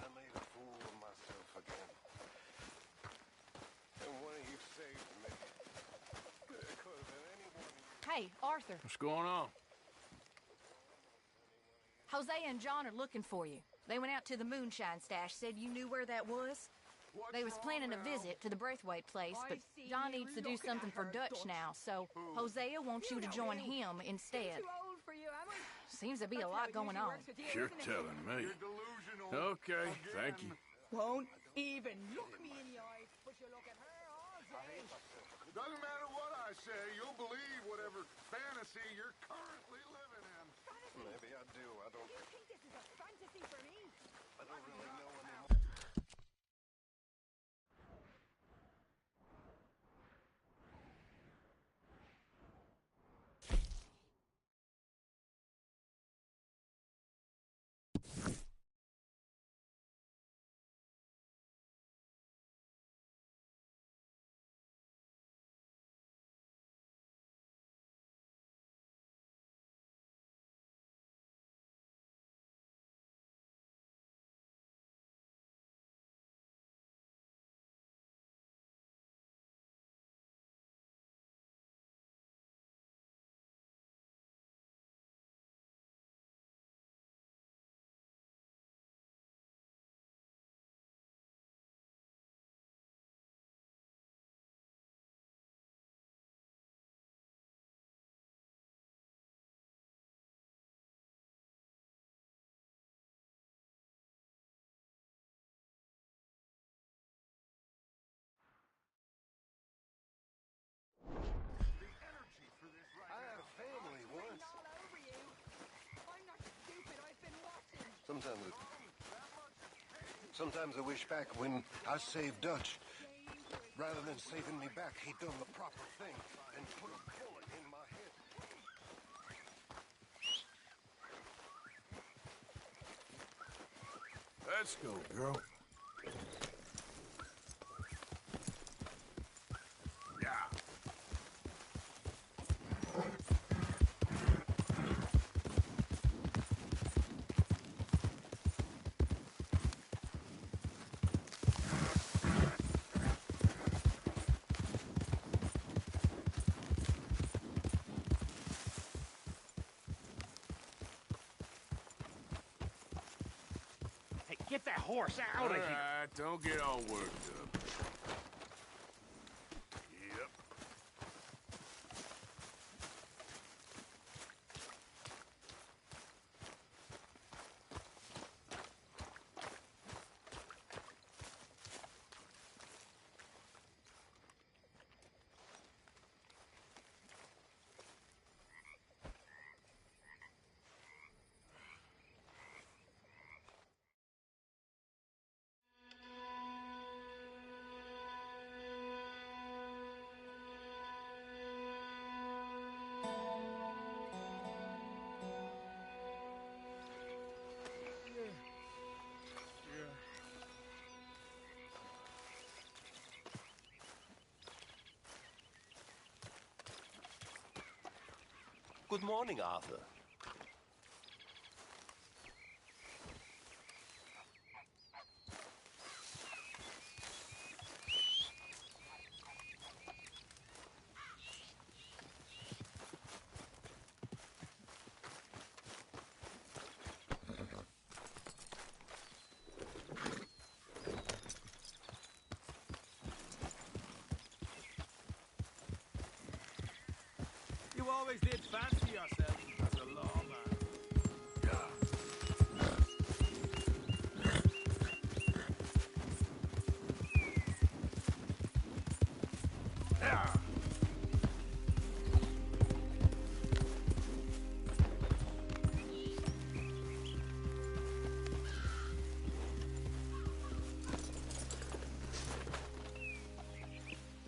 I made a fool of myself again. And one of you saved me. It could have been anyone. Hey, Arthur. What's going on? Hosea and John are looking for you. They went out to the moonshine stash, said you knew where that was. They was planning a visit to the Braithwaite place, but John needs to do something for Dutch now, so Hosea wants you to join him instead. Seems to be a lot going on. You're telling me. Okay, thank you. Won't even look me in the eyes, but you look at her all day. It doesn't matter what I say, you'll believe whatever fantasy you're currently living in. Maybe I do. I don't. You think this is a fantasy for me? I don't really know anymore. Sometimes I wish back when I saved Dutch. Rather than saving me back, he'd done the proper thing and put a bullet in my head. Let's go, girl. Yeah. Get that horse out of here! All right, don't get all worked up. Yep. Good morning, Arthur. You always did fancy yourself as a lawman. Yeah.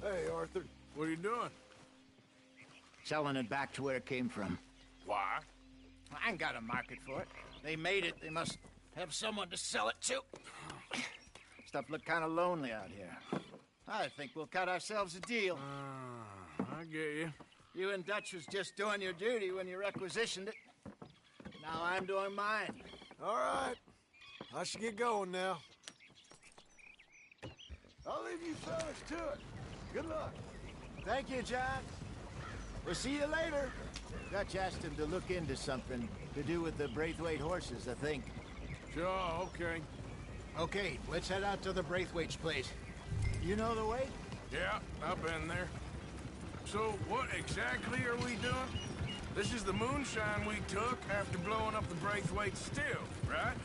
Hey, Arthur. What are you doing? Selling it back to where it came from. Why? I ain't got a market for it. They made it. They must have someone to sell it to. Stuff look kind of lonely out here. I think we'll cut ourselves a deal. I get you. You and Dutch was just doing your duty when you requisitioned it. Now I'm doing mine. All right. I should get going now. I'll leave you fellas to it. Good luck. Thank you, John. We'll see you later. Dutch asked him to look into something to do with the Braithwaite horses, I think. Sure, okay. Okay, let's head out to the Braithwaite's place. You know the way? Yeah, I've been there. So, what exactly are we doing? This is the moonshine we took after blowing up the Braithwaite still, right?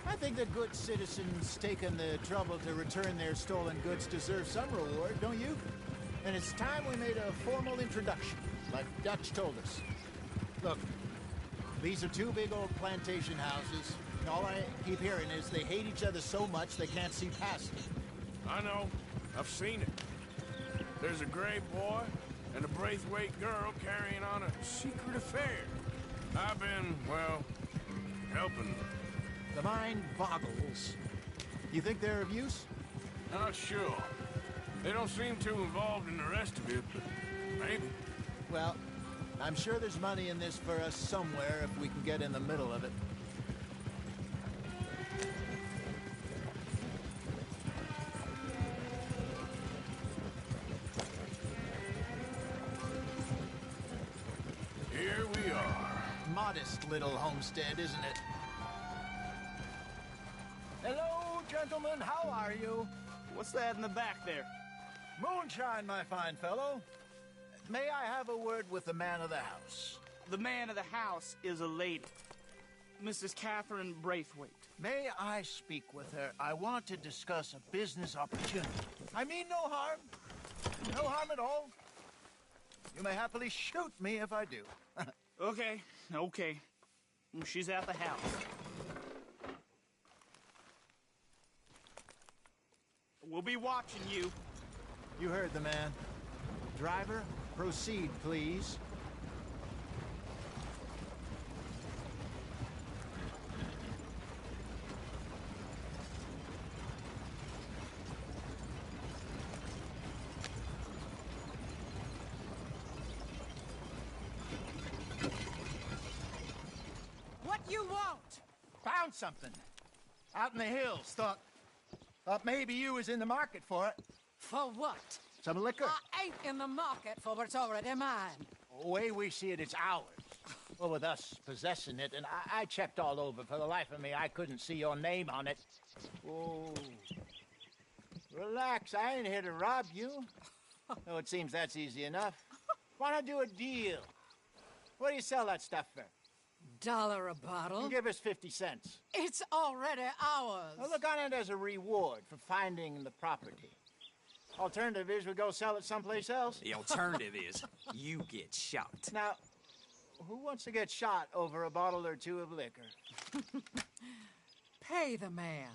I think the good citizens taking the trouble to return their stolen goods deserve some reward, don't you? And it's time we made a formal introduction, like Dutch told us. Look, these are two big old plantation houses, and all I keep hearing is they hate each other so much they can't see past it. I know. I've seen it. There's a gray boy and a Braithwaite girl carrying on a secret affair. I've been, well, helping them. The mind boggles. You think they're of use? Not sure. They don't seem too involved in the rest of it, but maybe. Well, I'm sure there's money in this for us somewhere if we can get in the middle of it. Here we are. Modest little homestead, isn't it? Hello, gentlemen. How are you? What's that in the back there? Moonshine, my fine fellow. May I have a word with the man of the house? The man of the house is a lady. Mrs. Catherine Braithwaite. May I speak with her? I want to discuss a business opportunity. I mean no harm. No harm at all. You may happily shoot me if I do. Okay. She's at the house. We'll be watching you. You heard the man. Driver, proceed, please. What you want? Found something. Out in the hills. Thought maybe you was in the market for it. For what? Some liquor. I ain't in the market for what's already mine. The way we see it, it's ours. Well, with us possessing it, and I checked all over. For the life of me, I couldn't see your name on it. Oh. Relax, I ain't here to rob you. Oh, it seems that's easy enough. Why not do a deal? What do you sell that stuff for? $1 a bottle? Give us 50 cents. It's already ours. Well, look on it as a reward for finding the property. Alternative is we go sell it someplace else. The alternative is you get shot. Now, who wants to get shot over a bottle or two of liquor? Pay the man.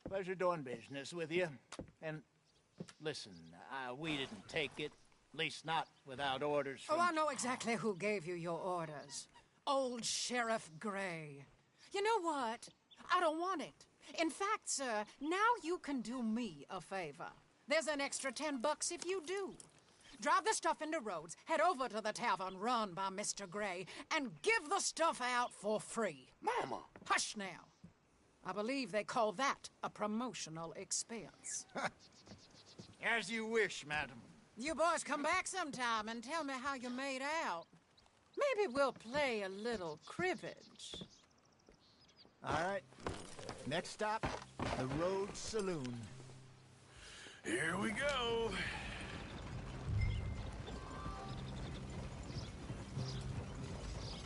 Pleasure doing business with you. And listen, we didn't take it. At least not without orders from... Oh, I know exactly who gave you your orders. Old Sheriff Gray. You know what? I don't want it. In fact, sir, now you can do me a favor. There's an extra $10 if you do. Drive the stuff into Rhodes, head over to the tavern run by Mr. Gray, and give the stuff out for free. Mama! Hush now. I believe they call that a promotional expense. As you wish, madam. You boys come back sometime and tell me how you made out. Maybe we'll play a little cribbage. All right. Next stop, the Rhodes Saloon. Here we go.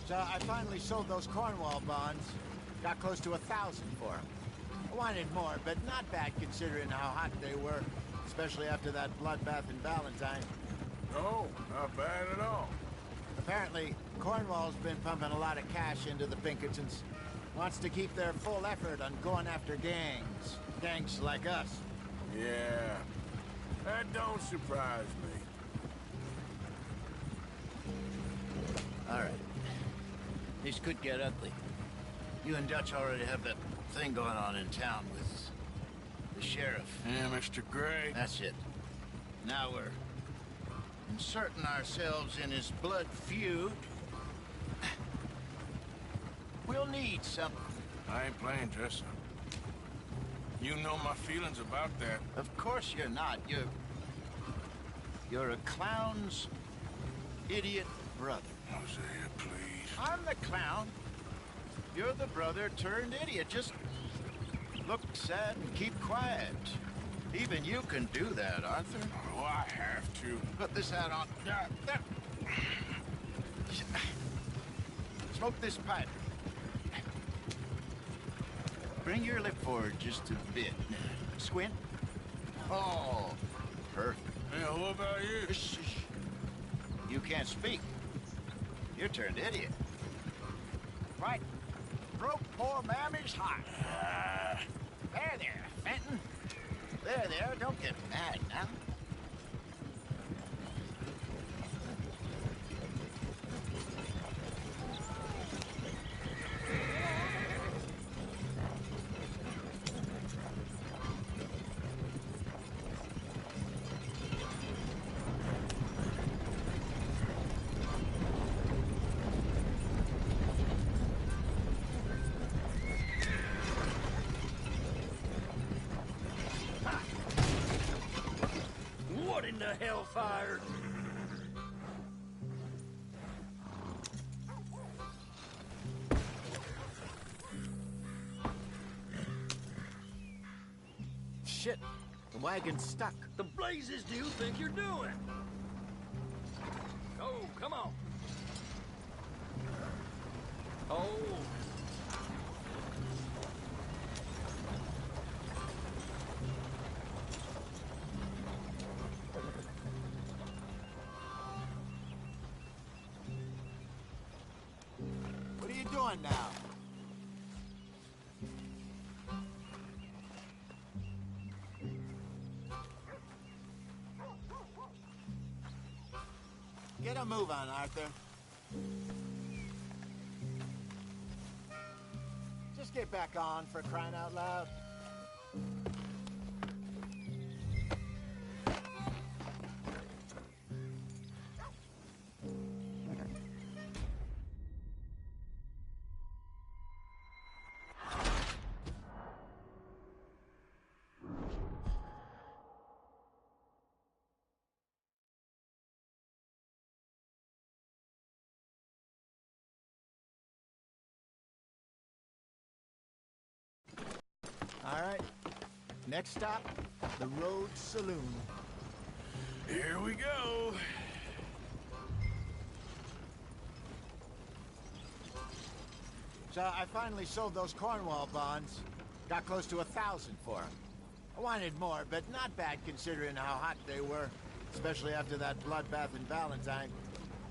So I finally sold those Cornwall bonds. Got close to 1,000 for them. I wanted more, but not bad considering how hot they were, especially after that bloodbath in Valentine. No, not bad at all. Apparently, Cornwall's been pumping a lot of cash into the Pinkertons. Wants to keep their full effort on going after gangs. Gangs like us. Yeah, that don't surprise me. All right. This could get ugly. You and Dutch already have that thing going on in town with the sheriff. Yeah, Mr. Gray. That's it. Now we're inserting ourselves in his blood feud. We'll need something. I ain't playing dress up. You know my feelings about that. Of course you're not. You're a clown's idiot brother. Hosea, please. I'm the clown. You're the brother turned idiot. Just look sad and keep quiet. Even you can do that, Arthur. Oh, I have to. Put this hat on. Smoke this pipe. Bring your lip forward just a bit. Squint. Oh, perfect. Yeah, what about you? Shh. You can't speak. You're turned idiot. Right. Broke poor Mammy's heart. There, Fenton. There, don't get mad now. What in the hellfire? Shit, the wagon's stuck. The blazes do you think you're doing? Oh, come on. Oh. What are you doing now? a move on, Arthur. Just get back on, for crying out loud. All right. Next stop, the Rhodes Saloon. Here we go. So I finally sold those Cornwall bonds. Got close to 1,000 for them. I wanted more, but not bad considering how hot they were, especially after that bloodbath in Valentine.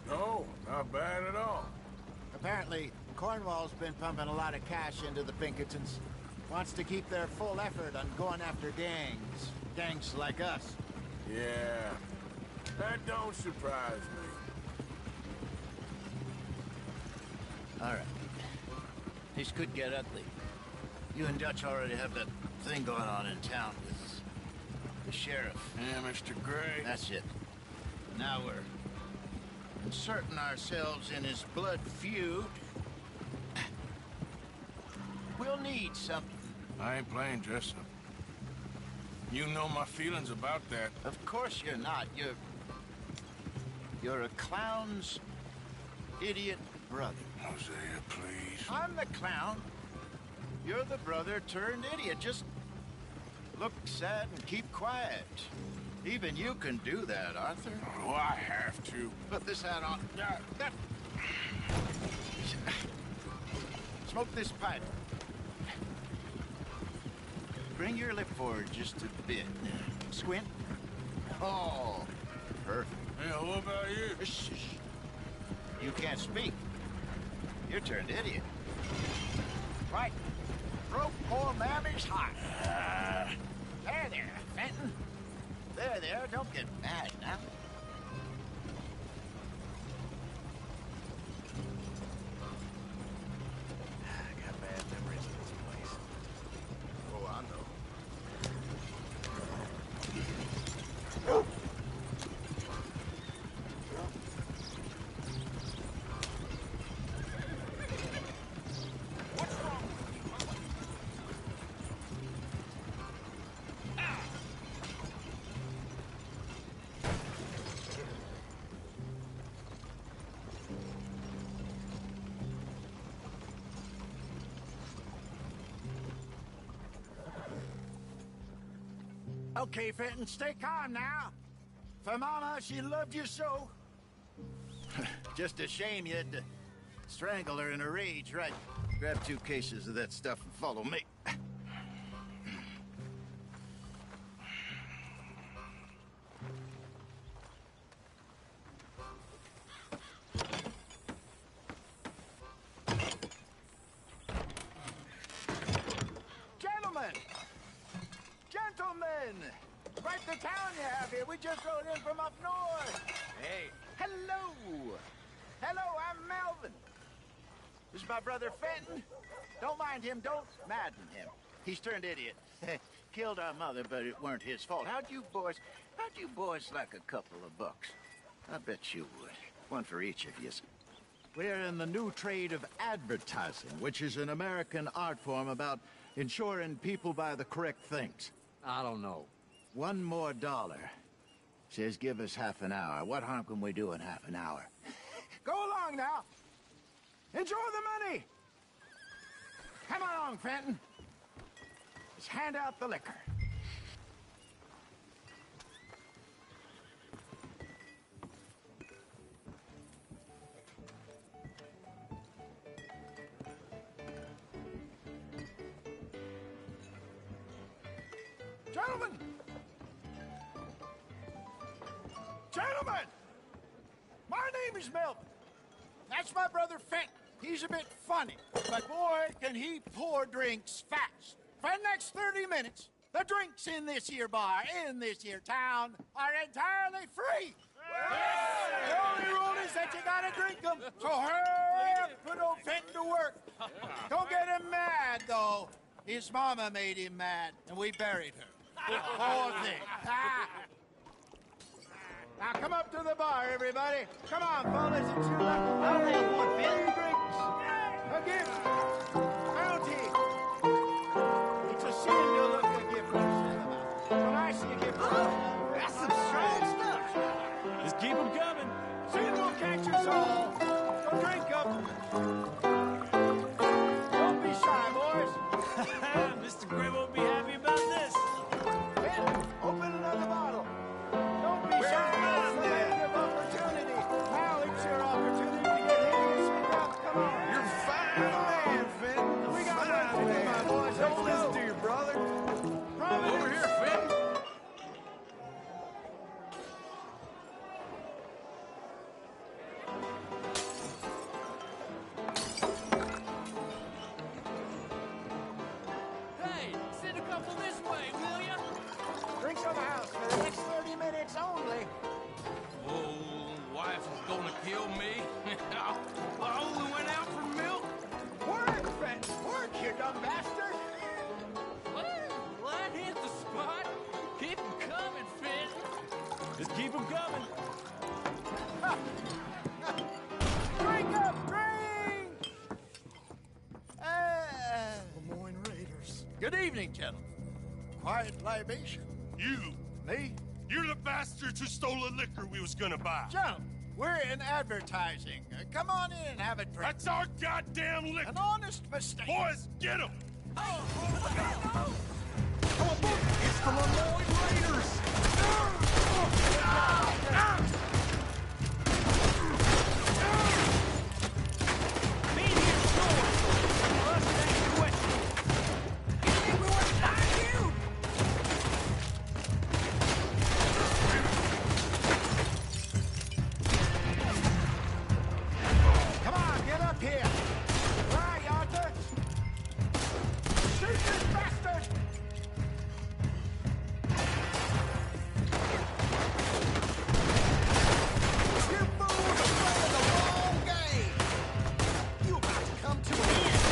No, not bad at all. Apparently, Cornwall's been pumping a lot of cash into the Pinkertons. Wants to keep their full effort on going after gangs. Gangs like us. Yeah, that don't surprise me. All right. This could get ugly. You and Dutch already have that thing going on in town with the sheriff. Yeah, Mr. Gray. That's it. Now we're inserting ourselves in his blood feud. We'll need something. I ain't playing dress-up. You know my feelings about that. Of course you're not. You're a clown's idiot brother. Hosea, please. I'm the clown. You're the brother turned idiot. Just look sad and keep quiet. Even you can do that, Arthur. Oh, I have to. Put this hat on. Smoke this pipe. Bring your lip forward just a bit. Squint. Oh, perfect. Yeah, what about you? Shh. You can't speak. You're turned idiot. Right. Broke poor Mammy's heart. There, Fenton. There, don't get mad now. I got bad memories of this place. Oh, I know. Okay, Fenton, stay calm now. For Mama, she loved you so. Just a shame you had to strangle her in a rage, right? Grab 2 cases of that stuff and follow me. Gentlemen! Quite the town you have here. We just rode in from up north. Hey. Hello. Hello, I'm Melvin. This is my brother Fenton. Don't mind him. Don't madden him. He's turned idiot. Killed our mother, but it weren't his fault. How'd you boys like a couple of bucks? I bet you would. One for each of you. We're in the new trade of advertising, which is an American art form about ensuring people buy the correct things. I don't know. $1 more. Says give us half an hour. What harm can we do in half an hour? Go along now. Enjoy the money. Come along, Fenton. Let's hand out the liquor. Gentlemen! Gentlemen! My name is Melvin. That's my brother Fenton. He's a bit funny, but boy, can he pour drinks fast. For the next 30 minutes, the drinks in this here bar, in this here town, are entirely free. The only rule is boys, that you gotta drink them. So hurry up, put old Fenton to work. Don't get him mad, though. His mama made him mad, and we buried her. Poor thing. Now come up to the bar, everybody. Come on, fellas, and cheer up. I'll have one, Phil. Drinks. A gift. Bounty. It's a sin to look a gift horse in the mouth. When I see a gift horse, that's some strong stuff. Just keep them coming. Sin will catch us all. So drink up. Don't be shy, boys. Mr. Grim won't be happy about this. Ben, open another bottle. Don't be shy. It's the land of opportunity. Now it's your opportunity to get hideous and rough. Come on. You're fine man, Fenton. We got work to do, my boys. Don't listen to your brother. Over here, Fenton. Hey, send a couple this way, will ya? Drinks on the house for the next 30 minutes only. Oh, wife is gonna kill me. I only went out for milk. Work, Fenton. Work, you dumb bastard. Well, that hit the spot. Keep them coming, Finn. Just keep them coming. Drink up, drink! Lemoyne Raiders. Good evening, gentlemen. Quiet libation. You? Me? You're the bastards who stole the liquor we was gonna buy. Jump! We're in advertising. Come on in and have a drink. That's our goddamn liquor. An honest mistake. Boys, get him! It's the Lemoyne Raiders! Come on, get up here! Where are you, Arthur? Shoot this bastard! You fools are playing the wrong game! You about to come to an end!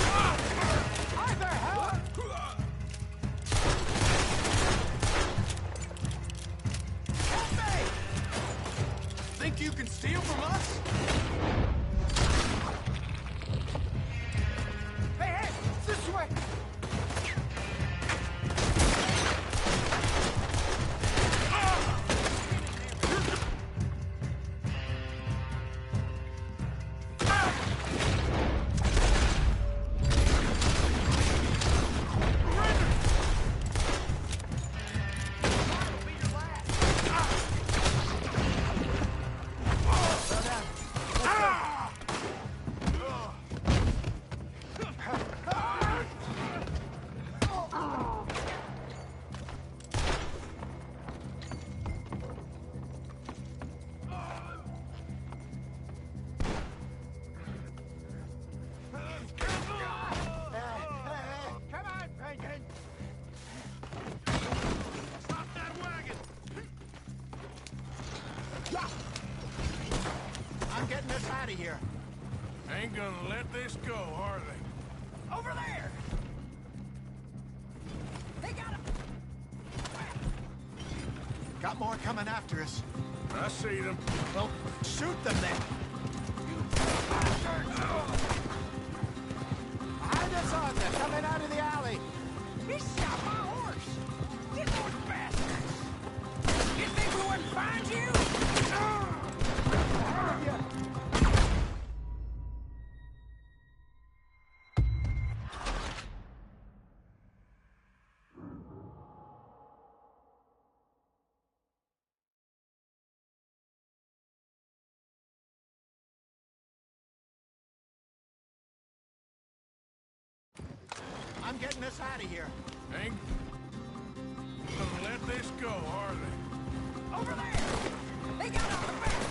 Arthur, help! Help me! Think you can steal from us? Hey, hey! This way! Come on, Franklin! Stop that wagon! I'm getting us out of here. Ain't gonna let this go, are they? Over there! They got him! Got more coming after us. I see them. Well, shoot them then. Behind us, Arthur, coming out of the alley. He shot my horse! Get those bastards! You think we wouldn't find you? I'm getting us out of here. Ain't gonna let this go, are they? Over there! They got our back!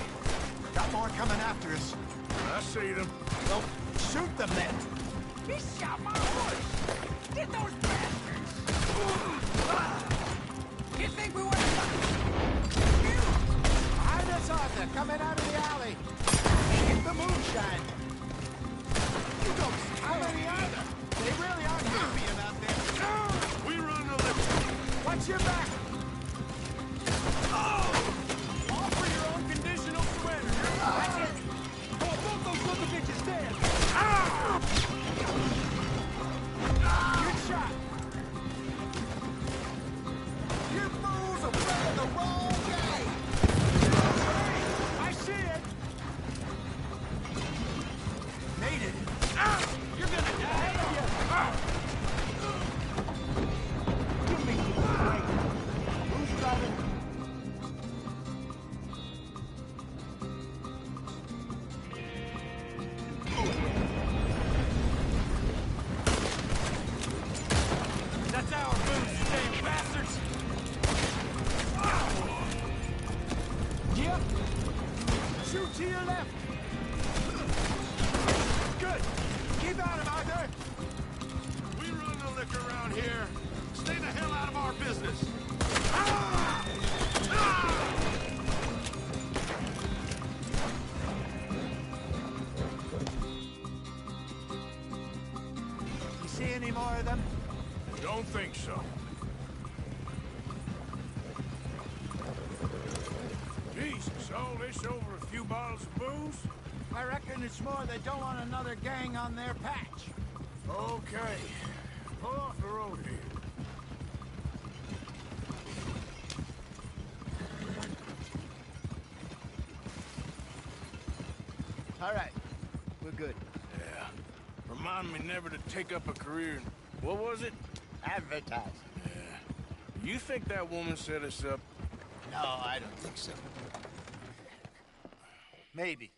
Got more coming after us. I see them. Well, shoot them then. He shot my horse! Get those bastards! You think we wouldn't find you? Behind us, Arthur, coming out of the alley. Get the moonshine. You don't... How many are there? They really aren't happy about that. We run the liquor. Watch your back. Offer your own conditional surrender. That's it. Oh, both those little bitches dead. Good shot. You fools are playing the wrong game. I see it. Made it. You're gonna die. Give me the break. Who's driving? That's our booze, you damn bastards. Yep. Shoot to your left. Good. Keep at him, Arthur. We run the liquor around here. Stay the hell out of our business. You see any more of them? Don't think so. Jesus, all this over a few bottles of booze? I reckon it's more they don't want another gang on their patch. Okay. Pull off the road here. All right. We're good. Yeah. Remind me never to take up a career in... What was it? Advertising. Yeah. You think that woman set us up? No, I don't think so. Maybe.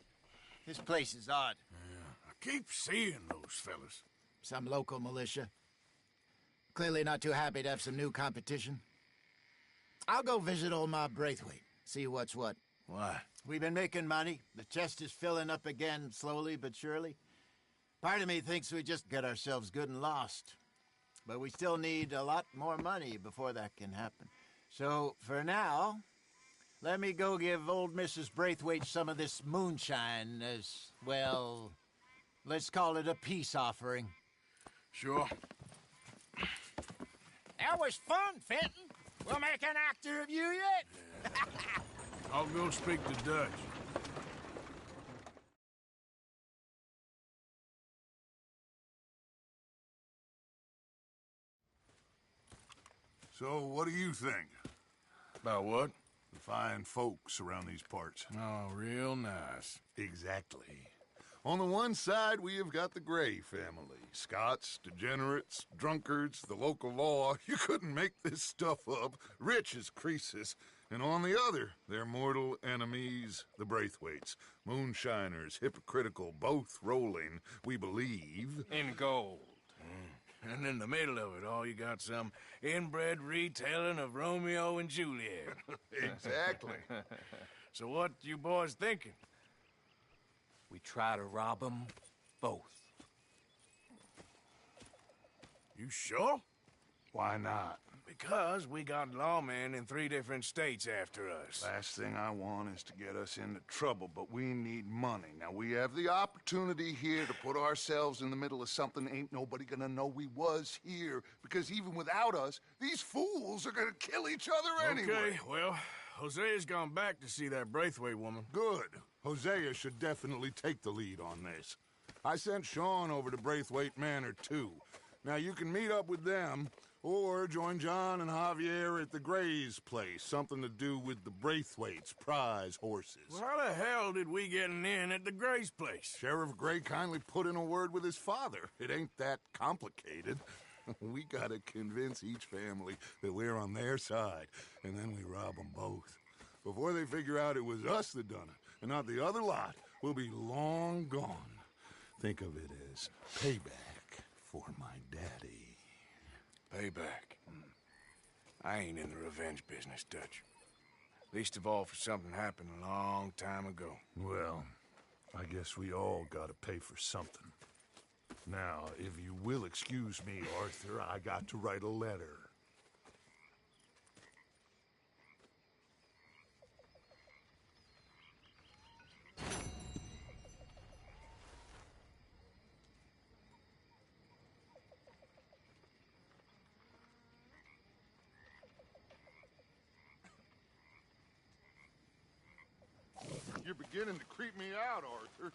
This place is odd. Yeah. I keep seeing those fellas. Some local militia. Clearly not too happy to have some new competition. I'll go visit old Ma Braithwaite, see what's what. Why? We've been making money. The chest is filling up again, slowly but surely. Part of me thinks we just get ourselves good and lost. But we still need a lot more money before that can happen. So, for now, let me go give old Mrs. Braithwaite some of this moonshine as, well, let's call it a peace offering. Sure. That was fun, Fenton. We'll make an actor of you yet. I'll go speak to Dutch. So, what do you think? About what? The fine folks around these parts. Oh, real nice. Exactly. On the one side, we have got the Gray family. Scots, degenerates, drunkards, the local law. You couldn't make this stuff up. Rich as Croesus. And on the other, their mortal enemies, the Braithwaites. Moonshiners, hypocritical, both rolling, we believe... in gold. And in the middle of it all, you got some inbred retelling of Romeo and Juliet. Exactly. So what you boys thinking? We try to rob them both. You sure? Why not? Because we got lawmen in 3 different states after us. Last thing I want is to get us into trouble, but we need money. Now, we have the opportunity here to put ourselves in the middle of something ain't nobody gonna know we was here, because even without us, these fools are gonna kill each other anyway. Okay, well, Hosea's gone back to see that Braithwaite woman. Good. Hosea should definitely take the lead on this. I sent Sean over to Braithwaite Manor, too. Now, you can meet up with them, or join John and Javier at the Gray's place. Something to do with the Braithwaites' prize horses. Well, how the hell did we get in at the Gray's place? Sheriff Gray kindly put in a word with his father. It ain't that complicated. We gotta convince each family that we're on their side, and then we rob them both. Before they figure out it was us that done it, and not the other lot, we'll be long gone. Think of it as payback for my daddy. Payback. I ain't in the revenge business, Dutch. Least of all for something happened a long time ago. Well, I guess we all gotta pay for something. Now, if you will excuse me, Arthur, I got to write a letter. You're beginning to creep me out, Arthur.